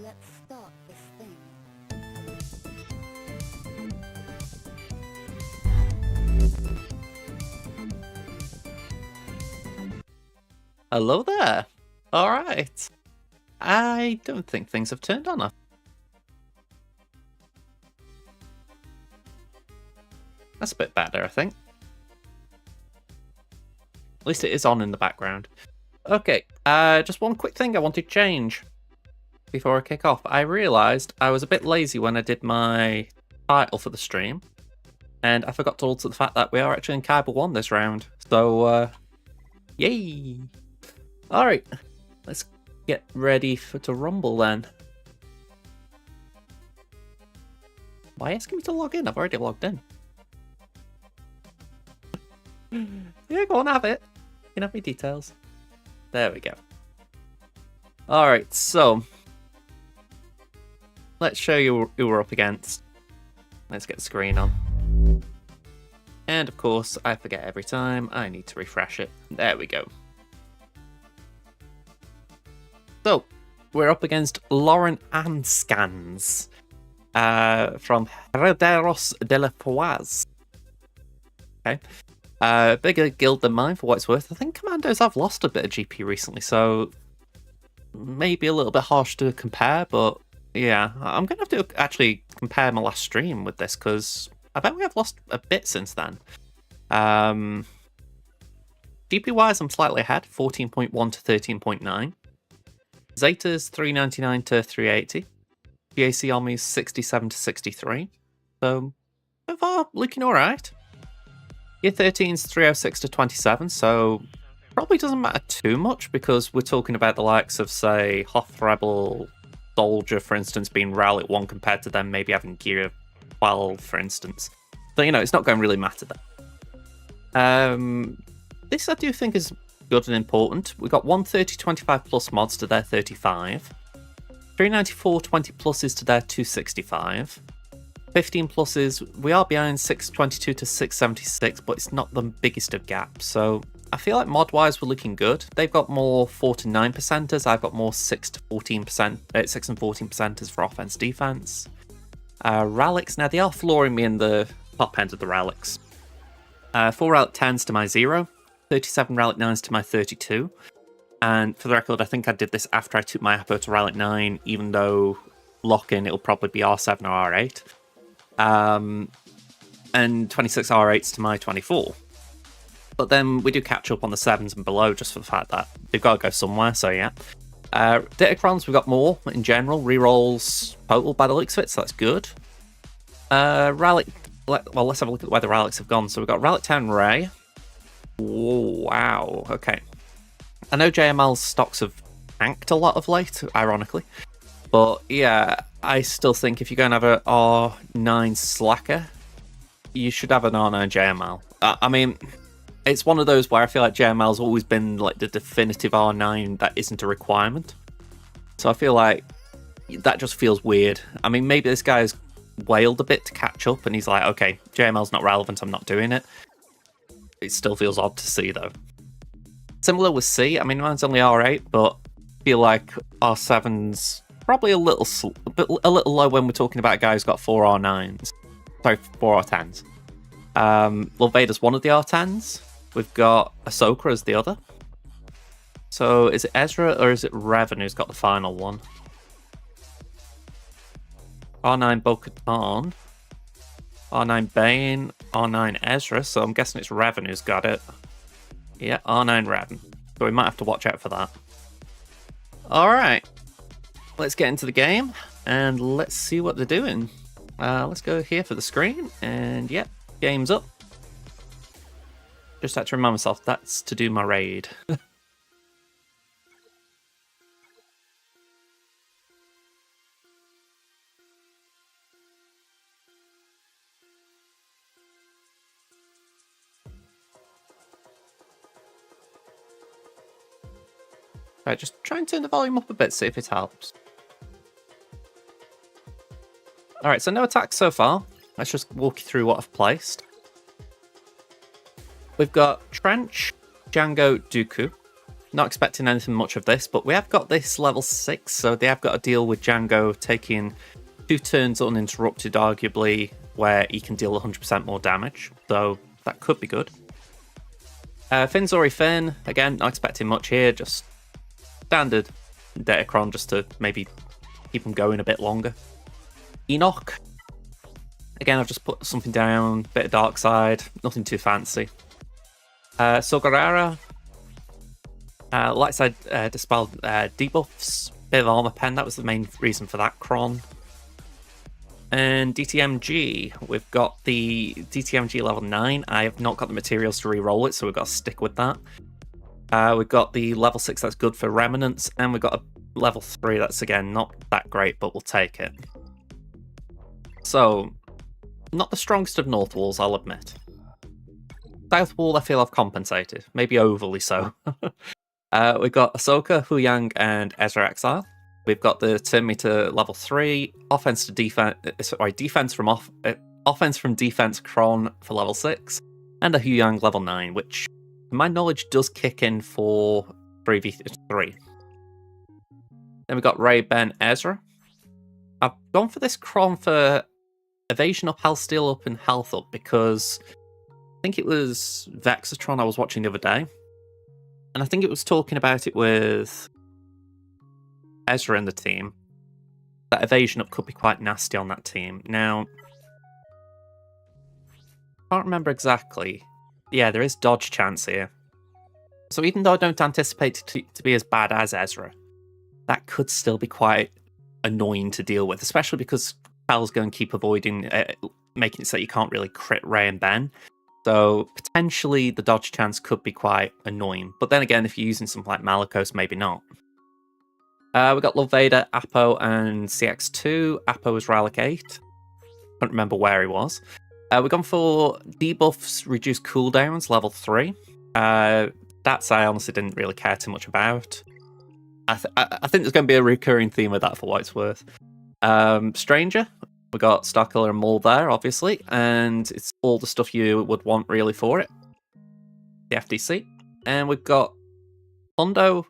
Let's start this thing. Hello there. Alright. I don't think things have turned on. That's a bit better, I think. At least it is on in the background. Okay, just one quick thing I wanted to change before I kick off. I realised I was a bit lazy when I did my title for the stream, and I forgot to alter the fact that we are actually in Kaiba 1 this round. So, yay! Alright, let's get ready to rumble then. Why asking me to log in? I've already logged in. Yeah, go on, have it. You can have me details. There we go. Alright, so let's show you who we're up against. Let's get the screen on. And of course, I forget every time. I need to refresh it. There we go. So, we're up against Lauren Anscans from Herederos de la Poise. Okay. Bigger guild than mine for what it's worth. I think Commandos have lost a bit of GP recently, so maybe a little bit harsh to compare, but yeah, I'm going to have to actually compare my last stream with this, because I bet we have lost a bit since then. GP-wise, I'm slightly ahead, 14.1 to 13.9. Zeta's 399 to 380. GAC Army's 67 to 63. So far, looking alright. Year 13's 306 to 27, so probably doesn't matter too much because we're talking about the likes of, say, Hoth Rebel Soldier, for instance, being Rowlet 1 compared to them maybe having Gear 12, for instance. So, you know, it's not going to really matter there. This I do think is good and important. We've got 130 25 plus mods to their 35. 394 20 pluses to their 265. 15 pluses, we are behind 622 to 676, but it's not the biggest of gaps. So I feel like mod-wise we're looking good. They've got more 4 to 9 percenters. I've got more 6 to 14%, 6 and 14 percenters for offense defense. Relics, now they are flooring me in the top end of the relics. 4 relic 10s to my 0, 37 relic 9s to my 32. And for the record, I think I did this after I took my Apo to relic 9, even though lock-in it'll probably be R7 or R8. And 26 R8s to my 24. But then we do catch up on the 7s and below just for the fact that they've got to go somewhere, so yeah. Datacrons, we've got more in general. Rerolls total by the looks of it, so that's good. Relic, well, let's have a look at where the relics have gone. So we've got Relic 10 Ray. Whoa, wow, okay. I know JML's stocks have tanked a lot of late, ironically. But yeah, I still think if you're going to have an R9 Slacker, you should have an R9 JML. I mean, it's one of those where I feel like JML's always been like the definitive R9 that isn't a requirement. So I feel like that just feels weird. I mean, maybe this guy's wailed a bit to catch up and he's like, okay, JML's not relevant, I'm not doing it. It still feels odd to see though. Similar with C, I mean, mine's only R8, but I feel like R7's probably a little low when we're talking about a guy who's got 4 R9s. Sorry, 4 R10s. Lulveda's one of the R10s. We've got Ahsoka as the other. So is it Ezra or is it Revan who's got the final one? R9 Bo-Katan. R9 Bane. R9 Ezra. So I'm guessing it's Revan who's got it. Yeah, R9 Revan. So we might have to watch out for that. Alright. Let's get into the game and let's see what they're doing. Let's go here for the screen and yeah, game's up. Just had to remind myself that's to do my raid. Right, just try and turn the volume up a bit, see if it helps. Alright, so no attacks so far. Let's just walk you through what I've placed. We've got Trench, Django, Dooku, not expecting anything much of this, but we have got this level 6, so they have got to deal with Django taking 2 turns uninterrupted, arguably, where he can deal 100% more damage, so that could be good. Finzori Finn, again, not expecting much here, just standard Datacron just to maybe keep him going a bit longer. Enoch, again, I've just put something down, bit of dark side, nothing too fancy. Sogarara, light side dispelled debuffs, bit of armor pen, that was the main reason for that cron. And DTMG, we've got the DTMG level 9. I have not got the materials to re-roll it, so we've got to stick with that. We've got the level 6 that's good for Remnants, and we've got a level 3 that's, again, not that great, but we'll take it. So, not the strongest of North Walls, I'll admit. South Wall, I feel I've compensated. Maybe overly so. We've got Ahsoka, Huyang, and Ezra Exile. We've got the turn meter level 3, offense to defense, defense from defense cron for level 6, and a Huyang level 9, which, to my knowledge, does kick in for 3v3. Then we've got Ray, Ben, Ezra. I've gone for this cron for evasion up, health steal up, and health up because I think it was Vexatron I was watching the other day, and I think it was talking about it with Ezra in the team. That evasion up could be quite nasty on that team. Now, I can't remember exactly. Yeah, there is dodge chance here. So even though I don't anticipate it to be as bad as Ezra, that could still be quite annoying to deal with, especially because Cal's going to keep avoiding, making it so you can't really crit Ray and Ben. So potentially the dodge chance could be quite annoying. But then again, if you're using something like Malicos, maybe not. We got Love Vader, Apo, and CX2. Apo was Relic 8. Can't remember where he was. We've gone for debuffs, reduced cooldowns, level 3. Stats I honestly didn't really care too much about. I think there's going to be a recurring theme with that for what it's worth. Stranger, we got Starkiller and Maul there, obviously, and it's all the stuff you would want really for it. The FDC. And we've got Hondo,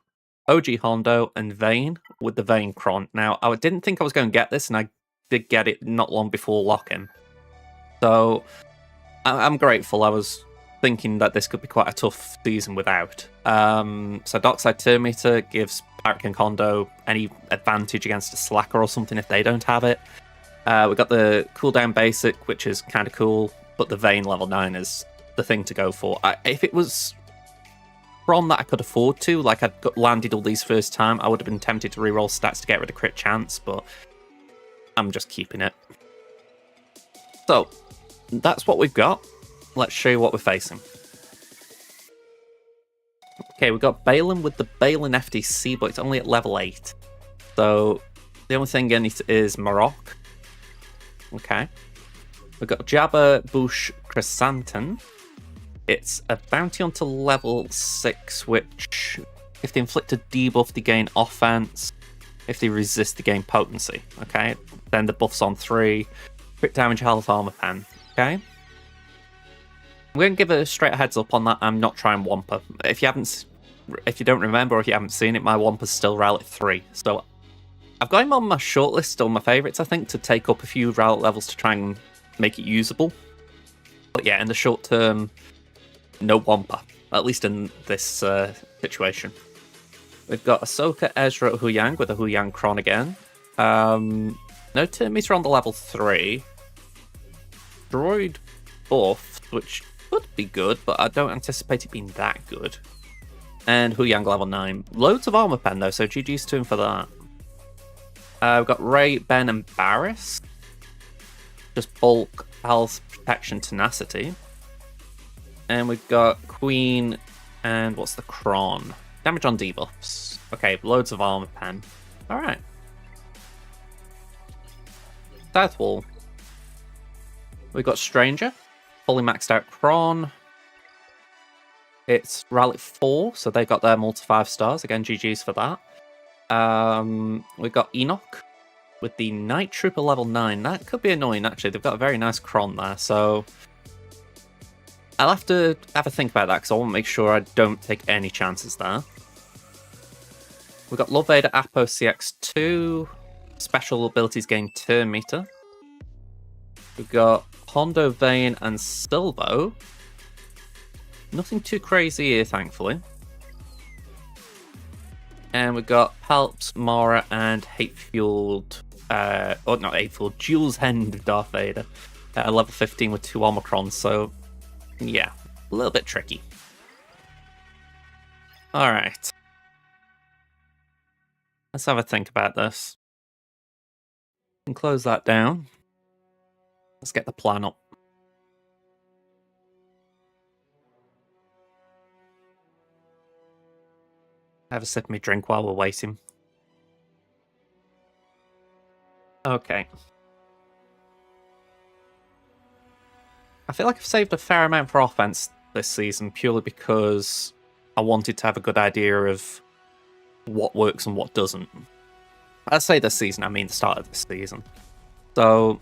OG Hondo, and Vayne with the Vayne cron. Now, I didn't think I was going to get this, and I did get it not long before lock-in. So, I'm grateful. I was thinking that this could be quite a tough season without. So, Dockside Turn Meter gives Barrick and Hondo any advantage against a Slacker or something if they don't have it. We got the cooldown basic, which is kind of cool, but the Vayne level 9 is the thing to go for. If it was cron that I could afford to, like I'd landed all these first time, I would have been tempted to reroll stats to get rid of crit chance, but I'm just keeping it. So, that's what we've got. Let's show you what we're facing. Okay, we've got Balin with the Balin FDC, but it's only at level 8. So, the only thing in it is Marok. Okay. We've got Jabba Bush Chrysanthemum. It's a bounty onto level 6, which, if they inflict a debuff, they gain offense. If they resist, they gain potency. Okay? Then the buff's on 3. Crit damage, health, armor pen. Okay? I'm going to give a straight heads up on that. I'm not trying Wampa. If you don't remember or if you haven't seen it, my Wampa's still Relic 3. So I've got him on my shortlist, on my favourites, I think, to take up a few Relic levels to try and make it usable. But yeah, in the short term, no Wampa, at least in this situation. We've got Ahsoka, Ezra, Huyang with a Huyang cron again. No turn meter on the level 3. Droid buff, which could be good, but I don't anticipate it being that good. And Huyang level 9. Loads of armor pen though, so GG's to him for that. We've got Ray, Ben, and Barris. Just bulk, health, protection, tenacity. And we've got Queen and what's the cron? Damage on debuffs. Okay, loads of armor pen. Alright. South Wall. We've got Stranger. Fully maxed out cron. It's Relic 4, so they got their multi 5 stars. Again, GG's for that. We've got Enoch with the Night Trooper level 9. That could be annoying, actually. They've got a very nice cron there, so I'll have to have a think about that because I want to make sure I don't take any chances there. We've got Lord Vader Apo CX2. Special abilities gain turn meter. We've got Hondo, Vane, and Silvo. Nothing too crazy here, thankfully. And we've got Palps, Mara, and Hate-Fueled... not Hate-Fueled, Jules End Darth Vader. At level 15 with 2 Omicrons, so... yeah, a little bit tricky. Alright. Let's have a think about this. And close that down. Let's get the plan up. Have a sip of my drink while we're waiting. Okay. I feel like I've saved a fair amount for offense this season purely because I wanted to have a good idea of what works and what doesn't. I say this season, I mean the start of this season. So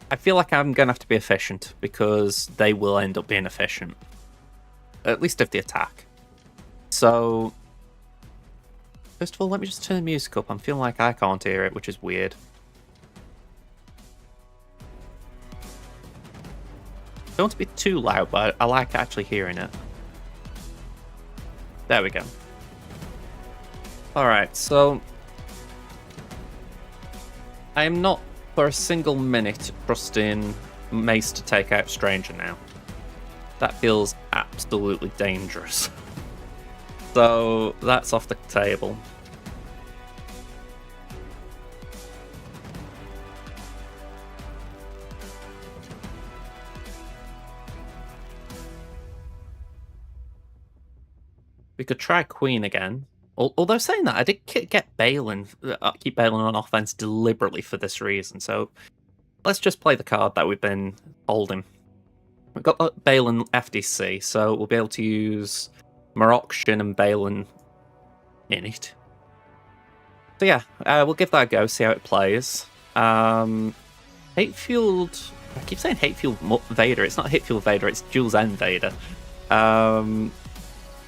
I feel like I'm going to have to be efficient because they will end up being efficient. At least if they attack. So, first of all, let me just turn the music up. I'm feeling like I can't hear it, which is weird. Don't want to be too loud, but I like actually hearing it. There we go. Alright, so... I am not for a single minute trusting Mace to take out Stranger now. That feels absolutely dangerous. So that's off the table. We could try Queen again. Although saying that, I did get Balin, keep Balin on offense deliberately for this reason. So let's just play the card that we've been holding. We've got Balin FDC, so we'll be able to use Marok, Shin, and Balin in it. So yeah, we'll give that a go, see how it plays. Hate-Fueled... I keep saying Hate-Fueled Vader. It's not Hate-Fueled Vader, it's Jules N Vader. I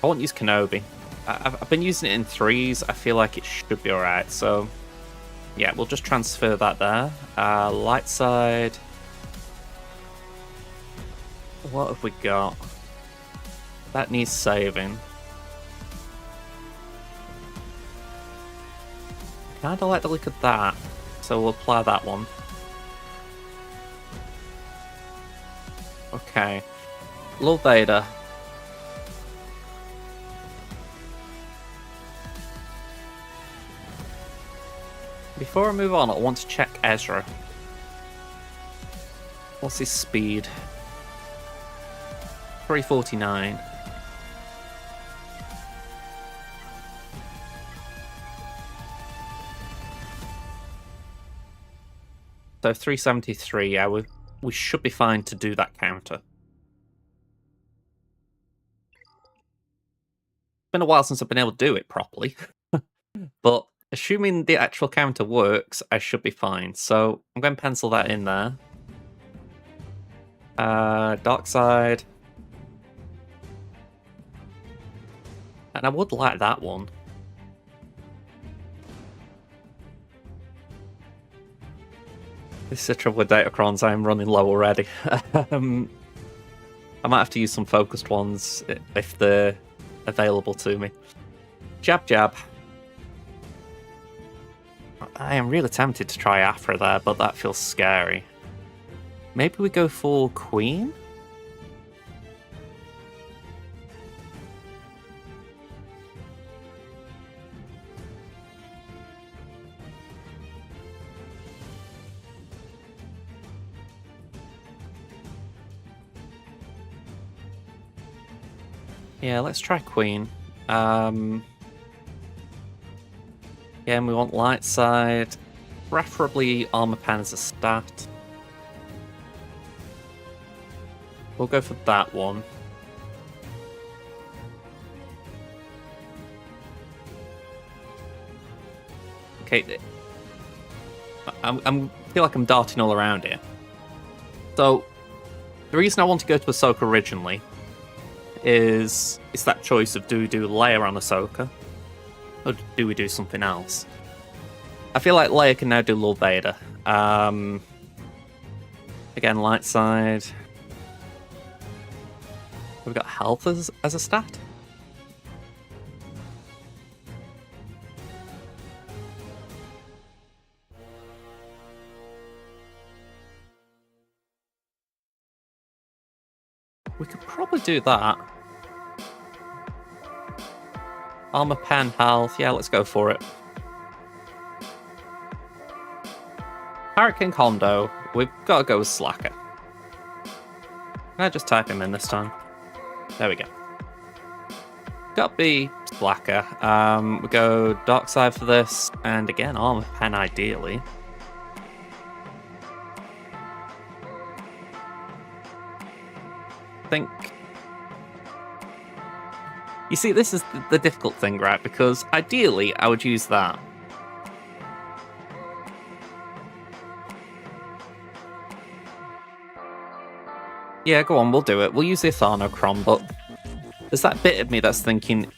won't use Kenobi. I've been using it in 3s. I feel like it should be alright, so... yeah, we'll just transfer that there. Light side... what have we got? That needs saving. Kinda like the look of that, so we'll apply that one. Okay. Lord Vader. Before I move on, I want to check Ezra. What's his speed? 349. So 373, yeah, we should be fine to do that counter. It's been a while since I've been able to do it properly. But assuming the actual counter works, I should be fine. So I'm going to pencil that in there. Dark side. And I would like that one. This is the trouble with Datacrons, I'm running low already. I might have to use some focused ones if they're available to me. Jab, jab. I am really tempted to try Afra there, but that feels scary. Maybe we go for Queen? Yeah, let's try Queen. Yeah, and we want light side. Preferably armor pen as a stat. We'll go for that one. Okay, I feel like I'm darting all around here. So, the reason I want to go to Ahsoka originally is that choice of do layer on Ahsoka, Or do we do something else? I feel like Leia can now do Lord Vader. Again, light side. We've got health as a stat. We could probably do that. Armor, pen, health. Yeah, let's go for it. Hurricane Kondo. We've got to go with Slacker. Can I just type him in this time? There we go. Got to be Slacker. We go Dark Side for this. And again, Armor, pen ideally. I think... You see, this is the difficult thing, right? Because ideally, I would use that. Yeah, go on, we'll do it. We'll use the Athanocron, but there's that bit of me that's thinking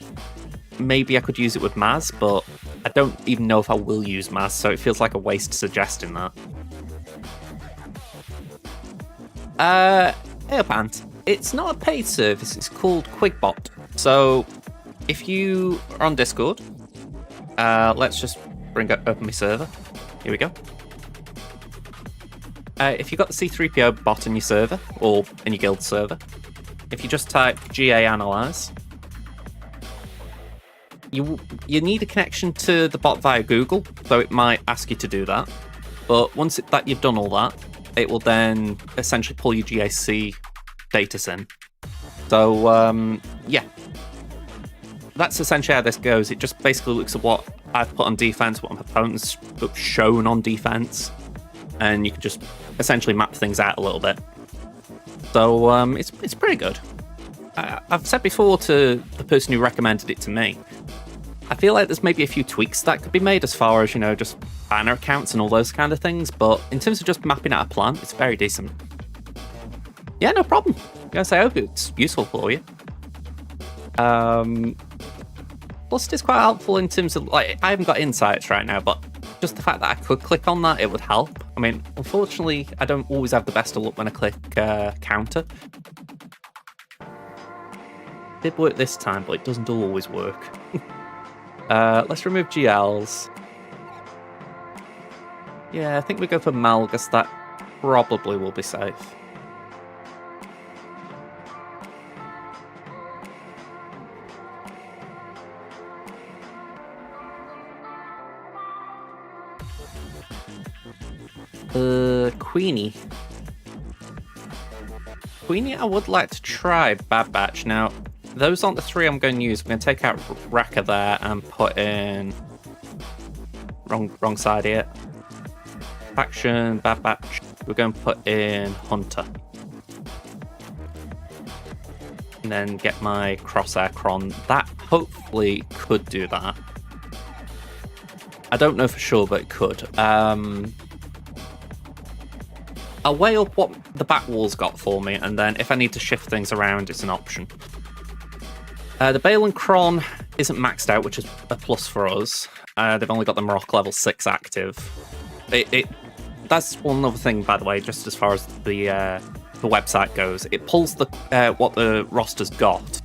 maybe I could use it with Maz, but I don't even know if I will use Maz, so it feels like a waste suggesting that. Airpant. It's not a paid service, it's called Quigbot. So, if you are on Discord, let's just open my server. Here we go. If you've got the C3PO bot in your server, or in your guild server, if you just type GA Analyze, you need a connection to the bot via Google, so it might ask you to do that. But once that you've done all that, it will then essentially pull your GAC data in. So, yeah. That's essentially how this goes. It just basically looks at what I've put on defense, what my opponent's shown on defense, and you can just essentially map things out a little bit. So it's pretty good. I've said before to the person who recommended it to me, I feel like there's maybe a few tweaks that could be made as far as, just banner accounts and all those kind of things, but in terms of just mapping out a plan, it's very decent. Yeah, no problem. I hope it's useful for you. Plus, it's quite helpful in terms of, I haven't got insights right now, but just the fact that I could click on that, it would help. I mean, unfortunately, I don't always have the best of luck when I click counter. It did work this time, but it doesn't always work. Let's remove GLs. Yeah, I think we go for Malgus. That probably will be safe. Queenie. Queenie, I would like to try Bad Batch. Now, those aren't the three I'm going to use. I'm going to take out Wrecker there and put in... Wrong side here. Faction, Bad Batch. We're going to put in Hunter. And then get my Crosshair Cron. That hopefully could do that. I don't know for sure, but it could. I'll weigh up what the back wall's got for me, and then if I need to shift things around, it's an option. The Balin Cron isn't maxed out, which is a plus for us. They've only got the Morocco level 6 active. That's one other thing, by the way, just as far as the website goes. It pulls the what the roster's got,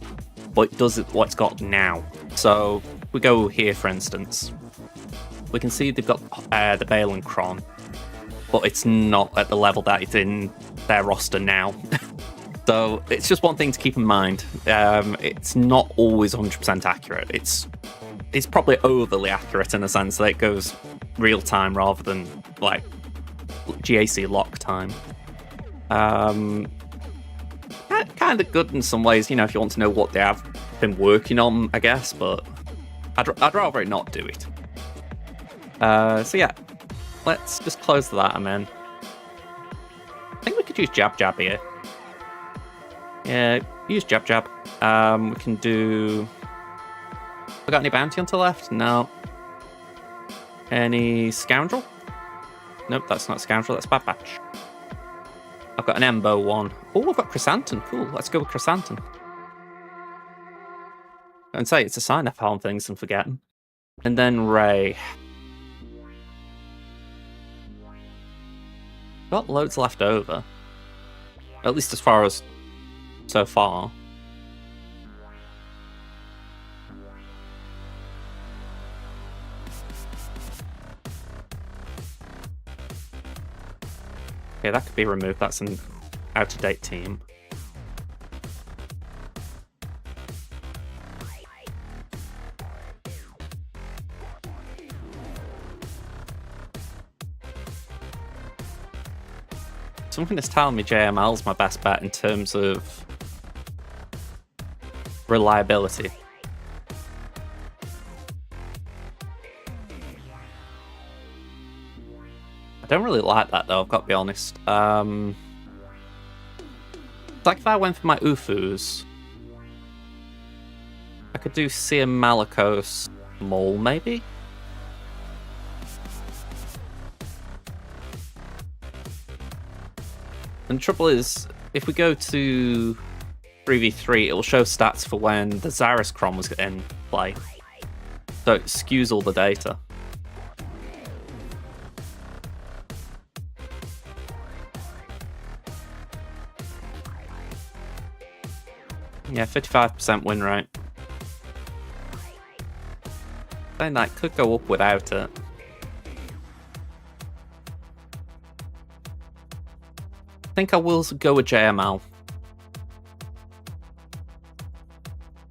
but it does what it's got now. So we go here, for instance. We can see they've got the Balin Cron, but it's not at the level that it's in their roster now. So it's just one thing to keep in mind. It's not always 100% accurate. It's probably overly accurate in the sense that it goes real time rather than like GAC lock time. Kind of good in some ways, if you want to know what they have been working on, I guess, but I'd rather it not do it. So yeah, let's just close that, I'm in. I think we could use Jab Jab here. Yeah, use Jab Jab. We can do... We got any bounty on the left? No. Any Scoundrel? Nope, that's not Scoundrel, that's Bad Batch. I've got an Embo one. Oh, I've got Chrysanthemum. Cool, let's go with Chrysanthemum. And say, it's a sign I found things and forgetting. And then Ray. Got loads left over. At least as far as so far. Okay, that could be removed. That's an out-of-date team. Something that's telling me JML's my best bet in terms of reliability. I don't really like that though, I've got to be honest. It's like if I went for my Ufus, I could do Sia Malikos Mole maybe? And the trouble is, if we go to 3v3, it will show stats for when the Zarus Cron was in play. So it skews all the data. Yeah, 55% win rate. Then that could go up without it. I think I will go with JML.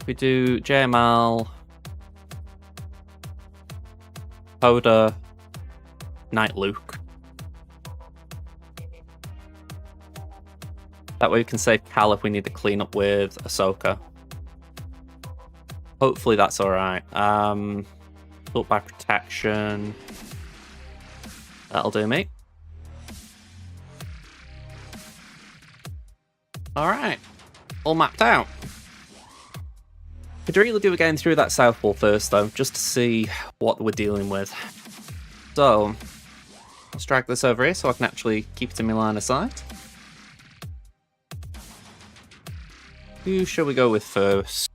We do JML, Hoda, Knight Luke. That way we can save Cal if we need to clean up with Ahsoka. Hopefully that's alright. Built by protection. That'll do me. Alright. All mapped out. Could really do again through that south wall first though, just to see what we're dealing with. So, let's drag this over here so I can actually keep it in my line of sight. Who shall we go with first?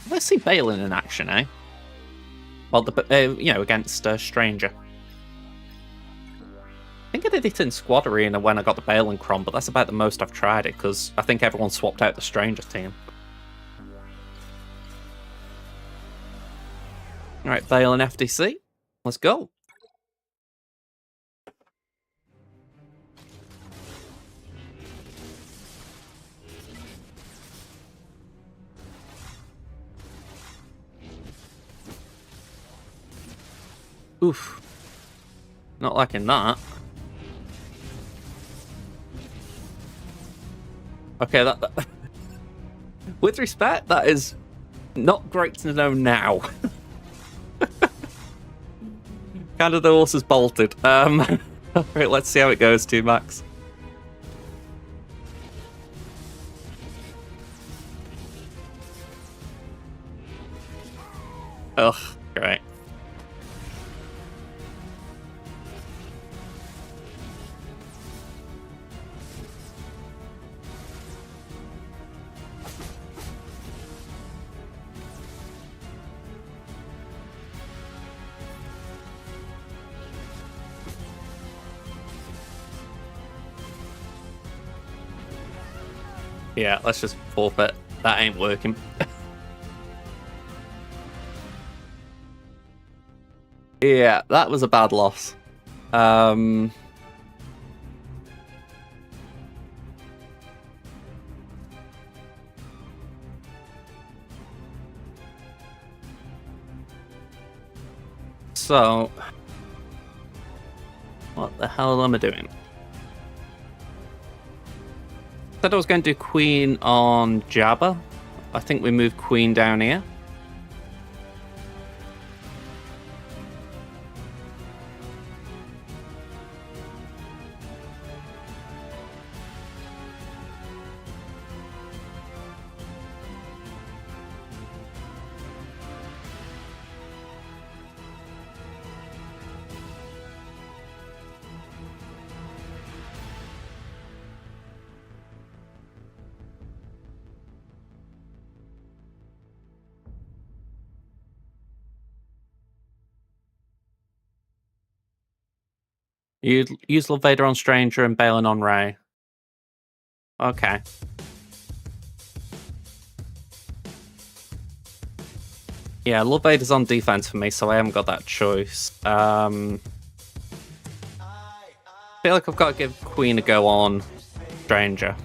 Let's see Balin in action, eh? Well, against a stranger. I think I did it in Squad Arena when I got the Balin Cron, but that's about the most I've tried it, because I think everyone swapped out the stranger team. Alright, Balin FDC. Let's go. Oof. Not liking that. Okay, that with respect, that is not great to know now. Kind of the horse is bolted. Alright, let's see how it goes, 2 Max. Ugh, great. Yeah, let's just forfeit. That ain't working. Yeah, that was a bad loss. So, what the hell am I doing? Said I was going to do Queen on Jabba. I think we move Queen down here. You use Love Vader on Stranger and Balin on Ray. Okay. Yeah, Love Vader's on defense for me, so I haven't got that choice. I feel like I've got to give Queen a go on Stranger.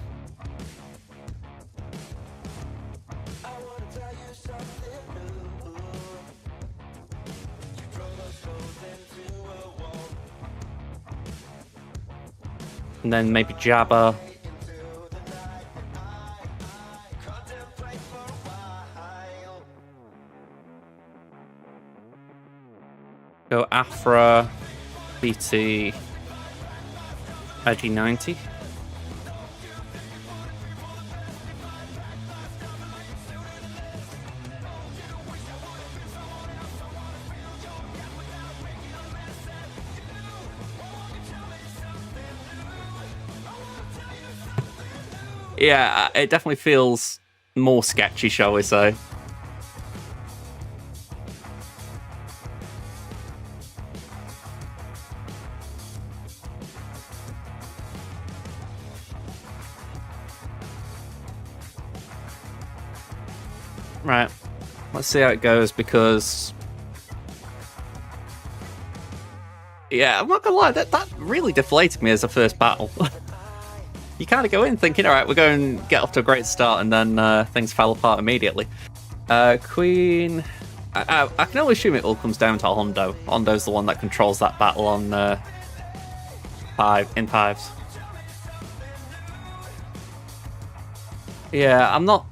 And then maybe Jabba. Go Afra, BT, IG-90. Yeah, it definitely feels more sketchy, shall we say. Right, let's see how it goes, because... Yeah, I'm not gonna lie, that really deflated me as a first battle. You kind of go in thinking, alright, we're going to get off to a great start, and then things fell apart immediately. Queen... I can only assume it all comes down to Hondo. Hondo's the one that controls that battle on fives. Yeah, I'm not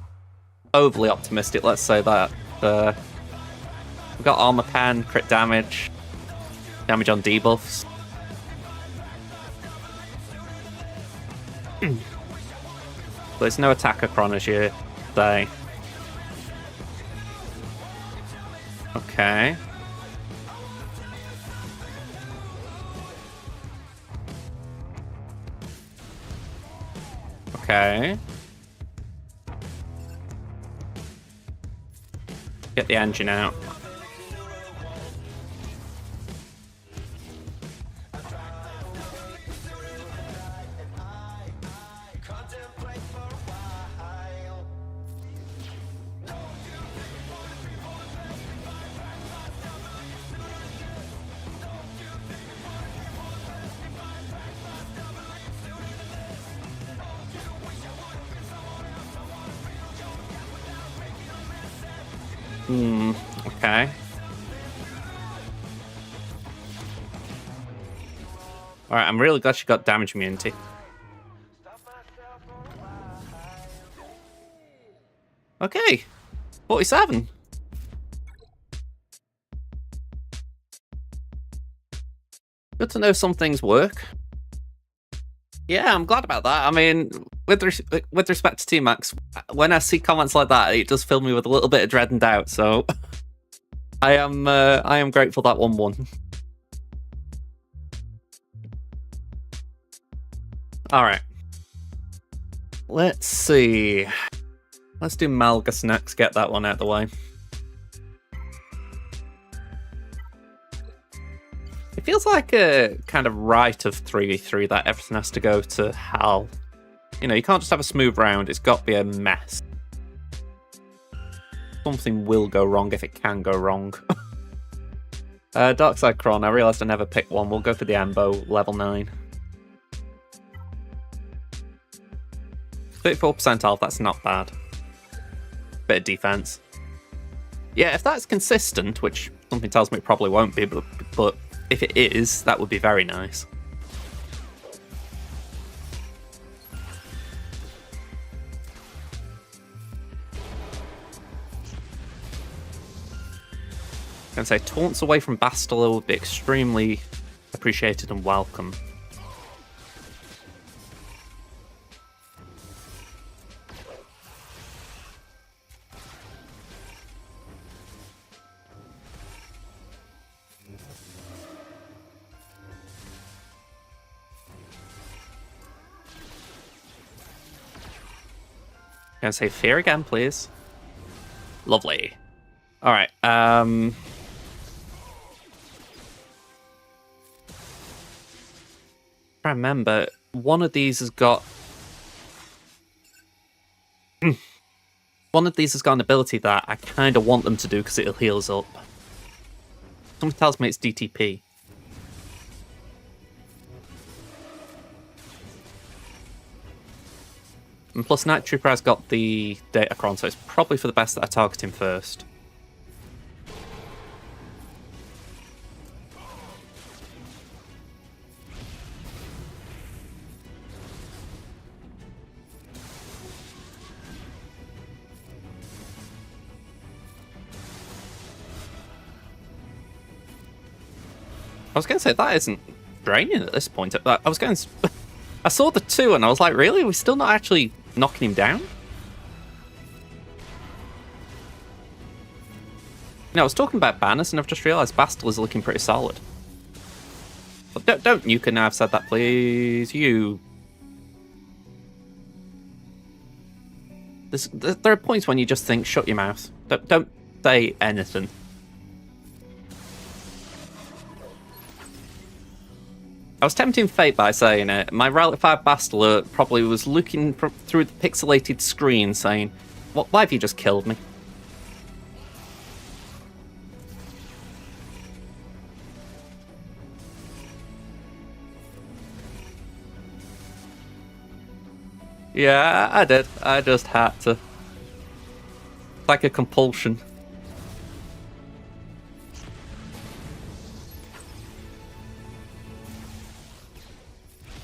overly optimistic, let's say that. We've got armor pen, crit damage on debuffs. But there's no attacker chron, as you say. Okay. Okay. Get the engine out. Okay. Alright, I'm really glad she got damage immunity. Okay. 47. Good to know some things work. Yeah, I'm glad about that. I mean, with respect to T-Max, when I see comments like that, it does fill me with a little bit of dread and doubt, so... I am grateful that one won. Alright. Let's see. Let's do Malgus next, get that one out of the way. It feels like a kind of right of 3v3 that everything has to go to hell. You know, you can't just have a smooth round, it's got to be a mess. Something will go wrong if it can go wrong. Darkside Chron, I realised I never picked one. We'll go for the Ambo, level 9. 34% health, that's not bad. Bit of defense. Yeah, if that's consistent, which something tells me it probably won't be, but if it is, that would be very nice. I can say taunts away from Bastila would be extremely appreciated and welcome. Can I say fear again, please? Lovely. Alright, I remember one of these has got one of these has got an ability that I kind of want them to do because it'll heal us up. Someone tells me it's DTP. And plus Night Trooper has got the Datacron, so it's probably for the best that I target him first. I was going to say, that isn't draining at this point. I was going to... I saw the 2 and I was like, really? We're still not actually knocking him down? No, I was talking about banners and I've just realised Bastel is looking pretty solid. But don't you can now have said that, please. You. There are points when you just think, shut your mouth. Don't say anything. I was tempting fate by saying it. My Relic 5 Bastler probably was looking through the pixelated screen saying, why have you just killed me? Yeah, I did. I just had to. It's like a compulsion.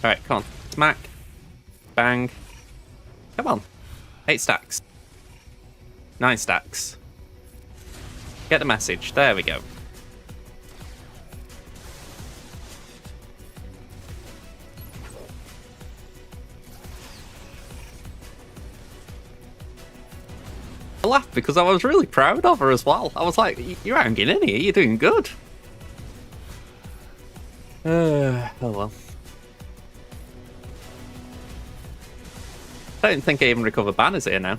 Alright, come on. Smack. Bang. Come on. 8 stacks. 9 stacks. Get the message. There we go. I laughed because I was really proud of her as well. I was like, you're hanging in here. You're doing good. Oh well. I don't think I even recover banners here now.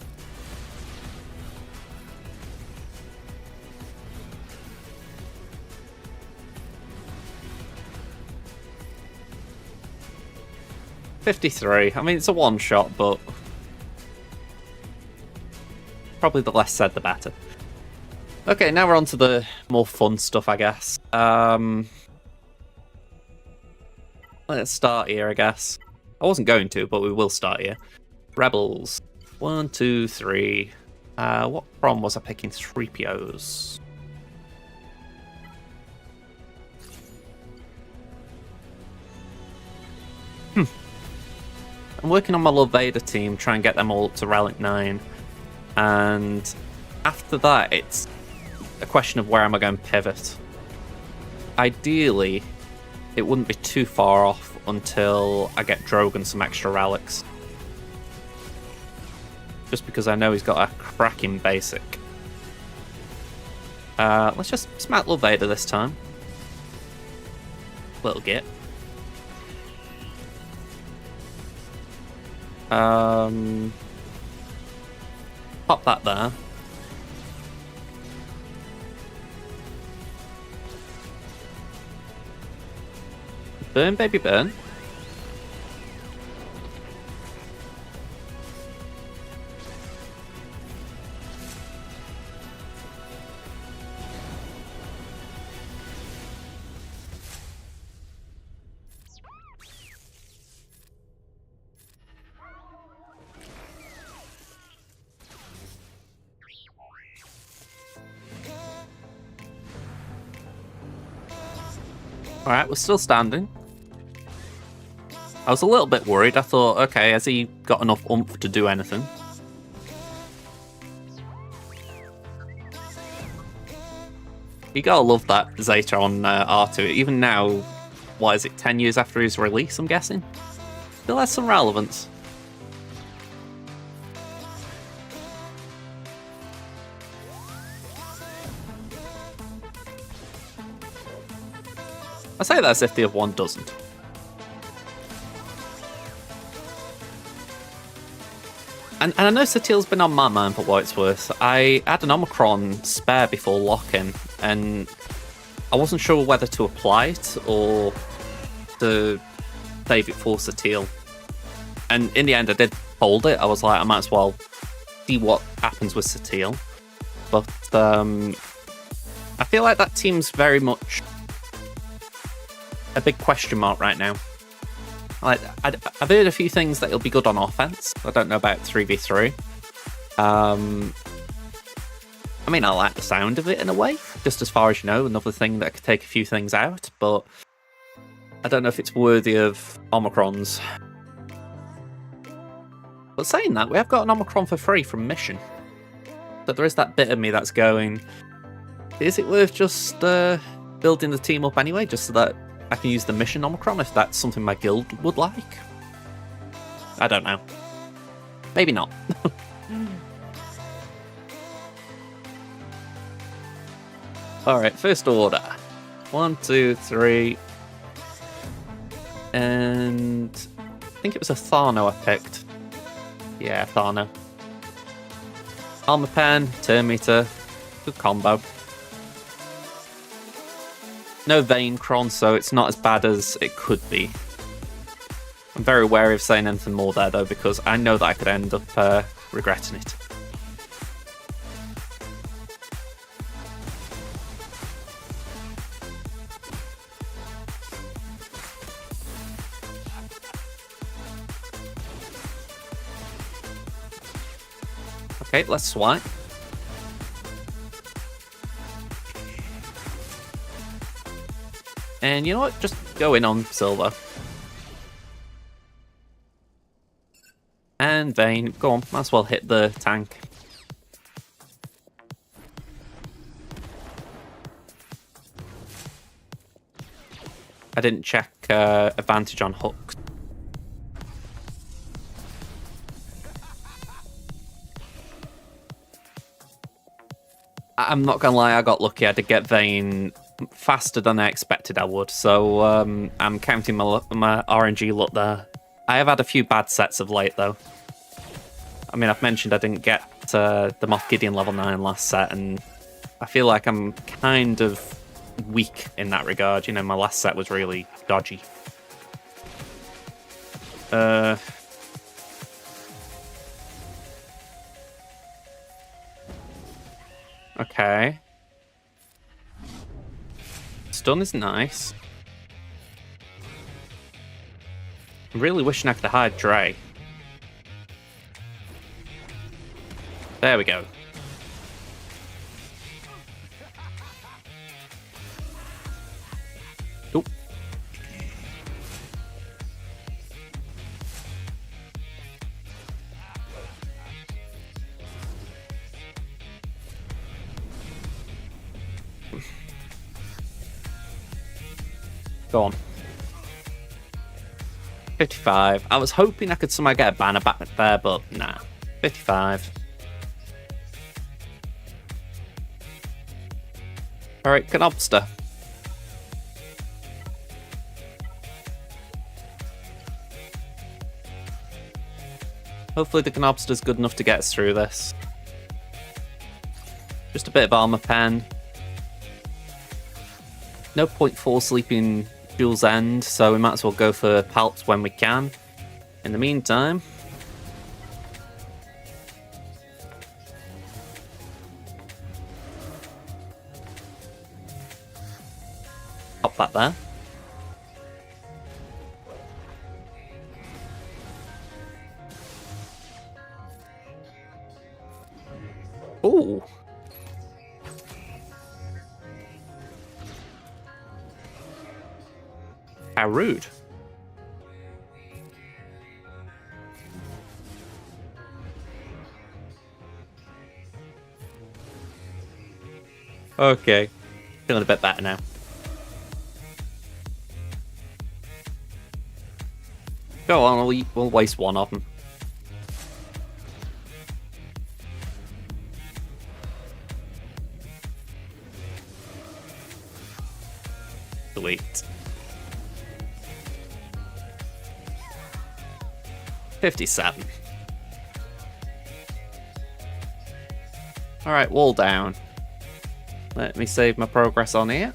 $53. I mean, it's a one shot, but probably the less said, the better. Okay, now we're on to the more fun stuff, I guess. Let's start here, I guess. I wasn't going to, but we will start here. Rebels. 1, 2, 3. What from was I picking? 3POs. I'm working on my Love Vader team, try and get them all up to Relic 9. And after that, it's a question of where am I going to pivot. Ideally, it wouldn't be too far off until I get Drogon some extra relics. Just because I know he's got a cracking basic. Let's just smack Love Vader this time. Little git. Pop that there. Burn, baby, burn. Alright, we're still standing. I was a little bit worried. I thought, okay, has he got enough oomph to do anything? You gotta love that Zeta on R2. Even now, what is it, 10 years after his release, I'm guessing? Still has some relevance. I say that as if the other one doesn't. And I know Satil's been on my mind for what it's worth. I had an Omicron spare before lock-in, and I wasn't sure whether to apply it or to save it for Satil. And in the end, I did hold it. I was like, I might as well see what happens with Satil. But I feel like that team's very much a big question mark right now. Like, I've heard a few things that it'll be good on offense. I don't know about 3v3. I mean, I like the sound of it in a way, just as far as you know, another thing that could take a few things out, but I don't know if it's worthy of Omicrons. But saying that, we have got an Omicron for free from Mission. But there is that bit of me that's going, is it worth just building the team up anyway, just so that I can use the Mission Omicron if that's something my guild would like? I don't know. Maybe not. Alright, first order. 1, 2, 3. And I think it was a Tharno I picked. Yeah, Tharno. Armor Pen, Turn Meter. Good combo. No Vayne Cron, so it's not as bad as it could be. I'm very wary of saying anything more there, though, because I know that I could end up regretting it. Okay, let's swipe. And you know what? Just go in on Silver. And Vayne. Go on, might as well hit the tank. I didn't check advantage on hooks. I'm not gonna lie, I got lucky. I did get Vayne faster than I expected I would, so I'm counting my RNG luck there. I have had a few bad sets of late, though. I mean, I've mentioned I didn't get the Moff Gideon level 9 last set, and I feel like I'm kind of weak in that regard. You know, my last set was really dodgy. Okay. Stun is nice. I'm really wishing I could hide Dre. There we go. Oop. Go on. 55. I was hoping I could somehow get a banner back there, but nah. 55. Alright, Canobster. Hopefully the Canobster's good enough to get us through this. Just a bit of armor pen. No point for sleeping Jules End, so we might as well go for Palps when we can. In the meantime, pop that there. Ooh. How rude. Okay. Feeling a bit better now. Go on, we'll waste one of them. Sweet. 57. Alright, wall down. Let me save my progress on here.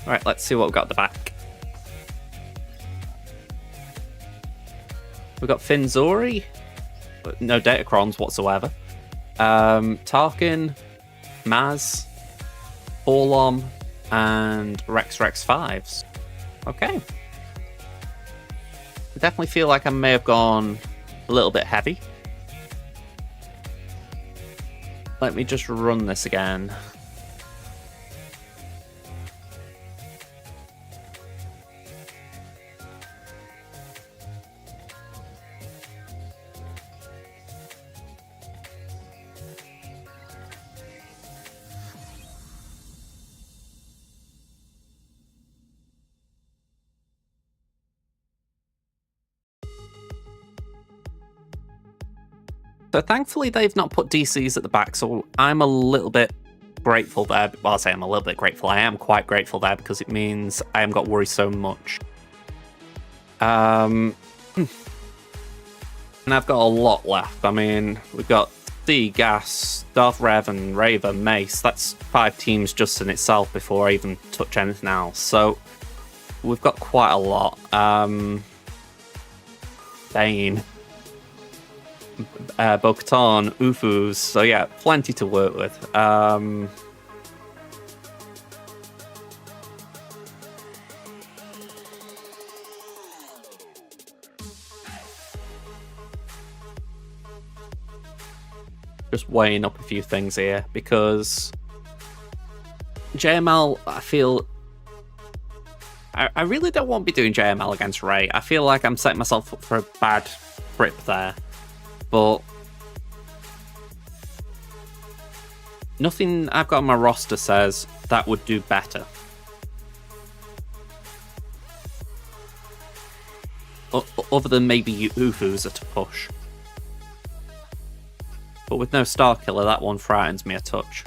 Alright, let's see what we've got at the back. We've got Finzori, no Datacrons whatsoever. Tarkin, Maz, Orlom, and Rex 5s. Okay. I definitely feel like I may have gone a little bit heavy. Let me just run this again. So thankfully they've not put DCs at the back, so I'm a little bit grateful there. Well, I'll say I'm a little bit grateful. I am quite grateful there because it means I haven't got to worry so much. And I've got a lot left. I mean, we've got C, Gas, Darth Rev, and Raver, Mace. That's 5 teams just in itself before I even touch anything else. So we've got quite a lot. Bane. Bo-Katan, Ufus, so yeah, plenty to work with. Just weighing up a few things here, because JML, I feel... I really don't want to be doing JML against Rey. I feel like I'm setting myself up for a bad trip there. But nothing I've got on my roster says that would do better. Other than maybe Ufus at a push. But with no Starkiller, that one frightens me a touch.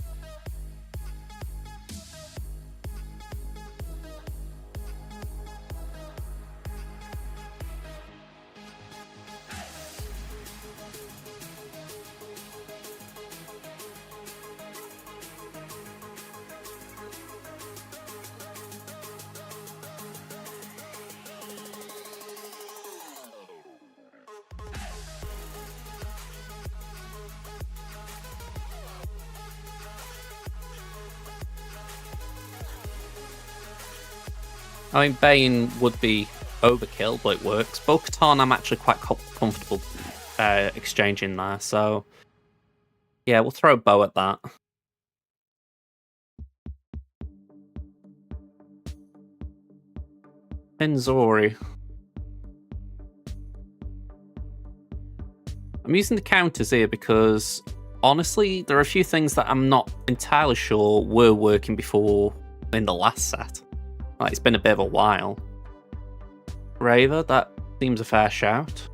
I mean, Bane would be overkill, but it works. Bo-Katan, I'm actually quite comfortable exchanging there, so yeah, we'll throw Bo at that. Finzori. I'm using the counters here because, honestly, there are a few things that I'm not entirely sure were working before in the last set. Like, it's been a bit of a while. Raver, that seems a fair shout.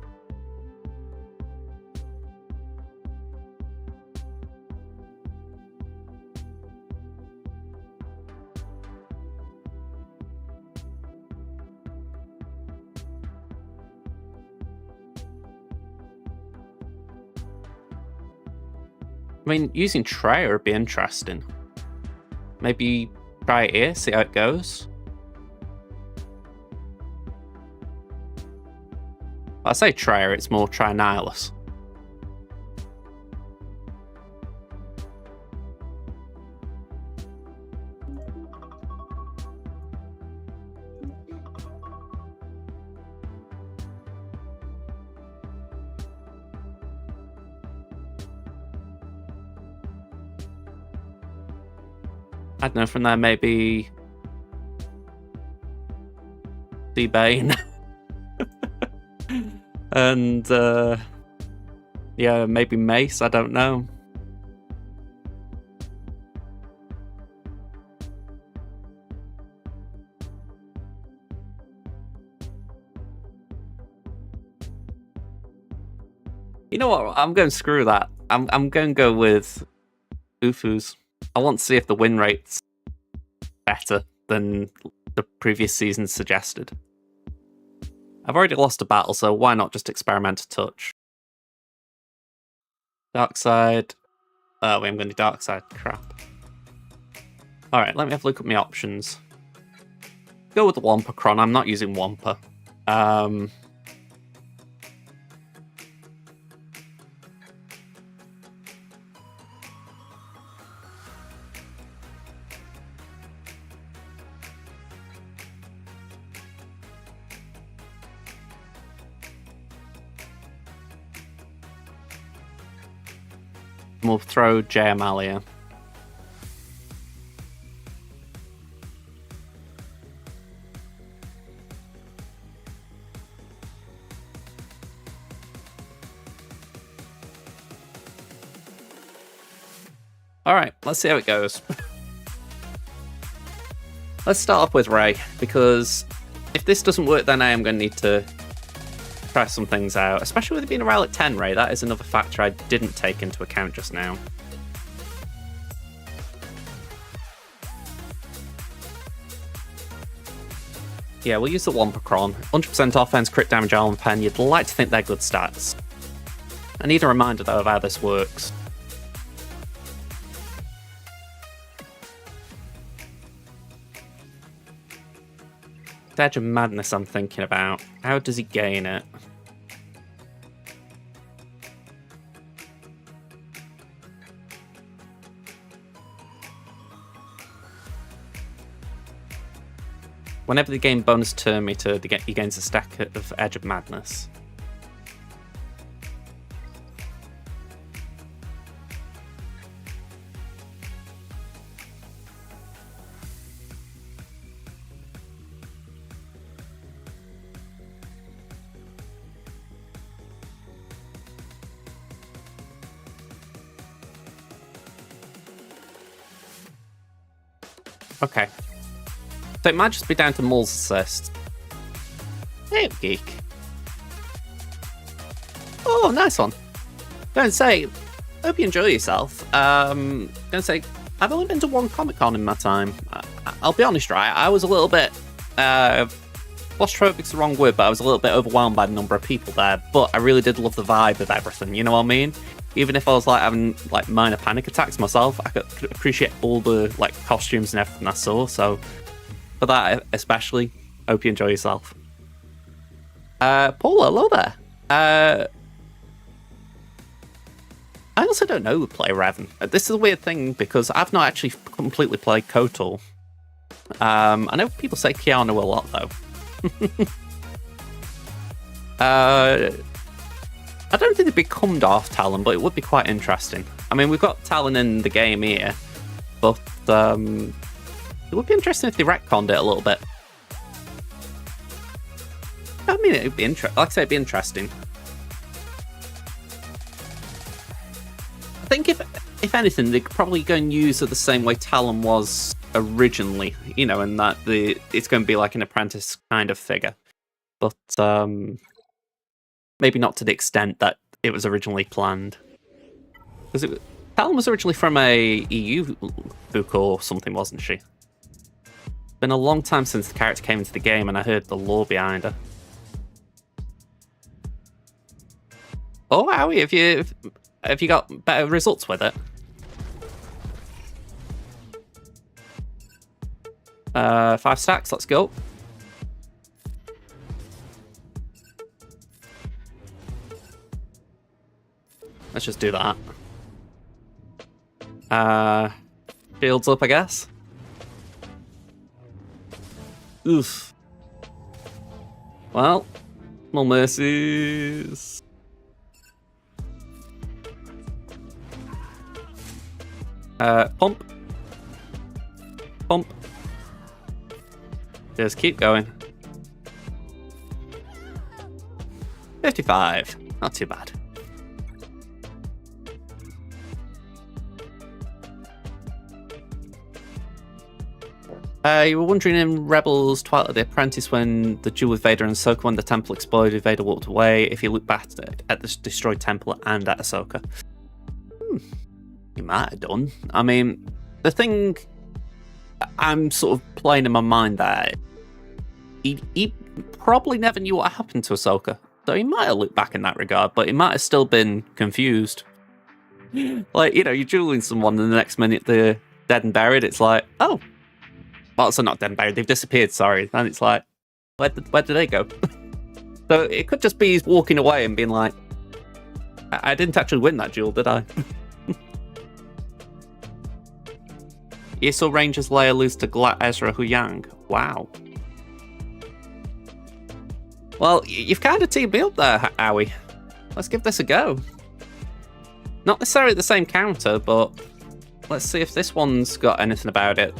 I mean, using Trey would be interesting. Maybe try it here, see how it goes. I say Treyer, it's more Trinihilus. I don't know, from there maybe D-Bane. And yeah, maybe Mace, I don't know. You know what? I'm going to screw that. I'm going to go with Ufus. I want to see if the win rate's better than the previous season suggested. I've already lost a battle, so why not just experiment a touch? Dark side. Oh, wait, I'm going to do dark side. Crap. Alright, let me have a look at my options. Go with the Wampa Cron. I'm not using Wampa. We'll throw Jay Amalia. Alright, let's see how it goes. Let's start off with Ray, because if this doesn't work, then I am going to need to try some things out, especially with it being a Relic 10 Ray. That is another factor I didn't take into account just now. Yeah, we'll use the Wompacron. 100% offense, crit damage, armor pen. You'd like to think they're good stats. I need a reminder, though, of how this works. Edge of Madness I'm thinking about. How does he gain it? Whenever the game bonus turn meter, he gains a stack of Edge of Madness. Okay. So it might just be down to Maul's assist. Hey, geek. Oh, nice one. Going to say, hope you enjoy yourself. Going to say, I've only been to one Comic-Con in my time. I'll be honest, right? I was a little bit... claustrophobic's the wrong word, but I was a little bit overwhelmed by the number of people there. But I really did love the vibe of everything, you know what I mean? Even if I was like having like minor panic attacks myself, I could appreciate all the like costumes and everything I saw. So for that especially, hope you enjoy yourself. Paula, hello there. I also don't know who play Revan. This is a weird thing because I've not actually completely played KOTOR. I know people say Keanu a lot though. I don't think they'd be cummed off Talon, but it would be quite interesting. I mean, we've got Talon in the game here, but it would be interesting if they retconned it a little bit. I mean, it'd be interesting. Like I say, it'd be interesting. I think if anything, they're probably going to use it the same way Talon was originally, you know, and that it's going to be like an apprentice kind of figure. But maybe not to the extent that it was originally planned. Because Talon was originally from a EU book or something, wasn't she? Been a long time since the character came into the game, and I heard the lore behind her. Oh, Howie, have you got better results with it? 5 stacks, let's go. Let's just do that. Shields up, I guess. Oof. Well, no mercies. Pump. Pump. Just keep going. 55. Not too bad. You were wondering in Rebels Twilight of the Apprentice when the duel with Vader and Ahsoka, when the temple exploded, Vader walked away. If you look back at the destroyed temple and at Ahsoka. You might have done. I mean, the thing I'm sort of playing in my mind there, he probably never knew what happened to Ahsoka. So he might have looked back in that regard, but he might have still been confused. Like, you know, you're dueling someone and the next minute they're dead and buried. It's like, oh. Well, so not dead and buried, they've disappeared, sorry. And it's like, where did they go? So it could just be he's walking away and being like, I didn't actually win that duel, did I? You saw Rangers Leia lose to Glat Ezra Huyang. Wow. Well, you've kind of teamed me up there, Howie. Let's give this a go. Not necessarily the same counter, but let's see if this one's got anything about it.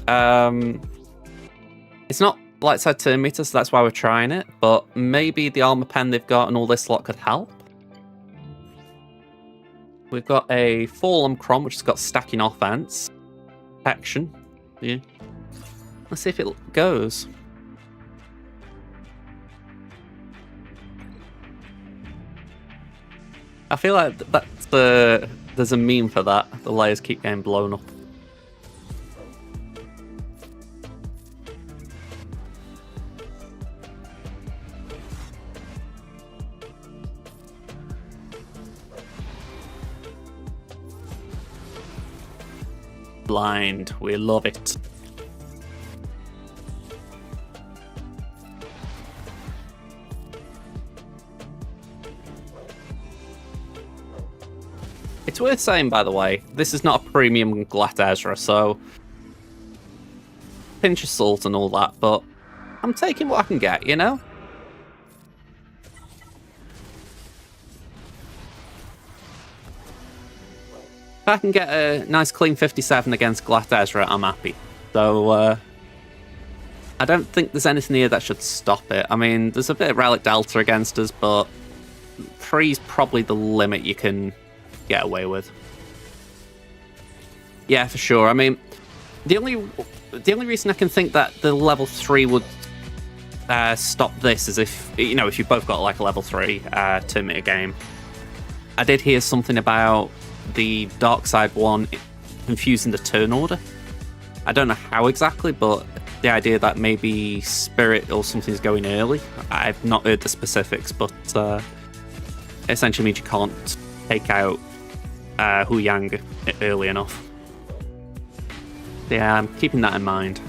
It's not light side turn meter, so that's why we're trying it, but maybe the armor pen they've got and all this lot could help. We've got a Fallen Crom, which has got stacking offense. Protection. Yeah. Let's see if it goes. I feel like there's a meme for that. The layers keep getting blown up. Blind. We love it. It's worth saying, by the way, this is not a premium Glat Ezra, so pinch of salt and all that, but I'm taking what I can get, you know? If I can get a nice clean 57 against Glat Ezra, I'm happy. So, I don't think there's anything here that should stop it. I mean, there's a bit of Relic Delta against us, but 3's probably the limit you can get away with. Yeah, for sure. I mean, the only reason I can think that the level 3 would stop this is if, you know, if you both got like a level 3 turn meter game. I did hear something about the dark side one confusing the turn order. I don't know how exactly, but the idea that maybe Spirit or something's going early. I've not heard the specifics, but it essentially means you can't take out Hu Yang early enough. Yeah, I'm keeping that in mind.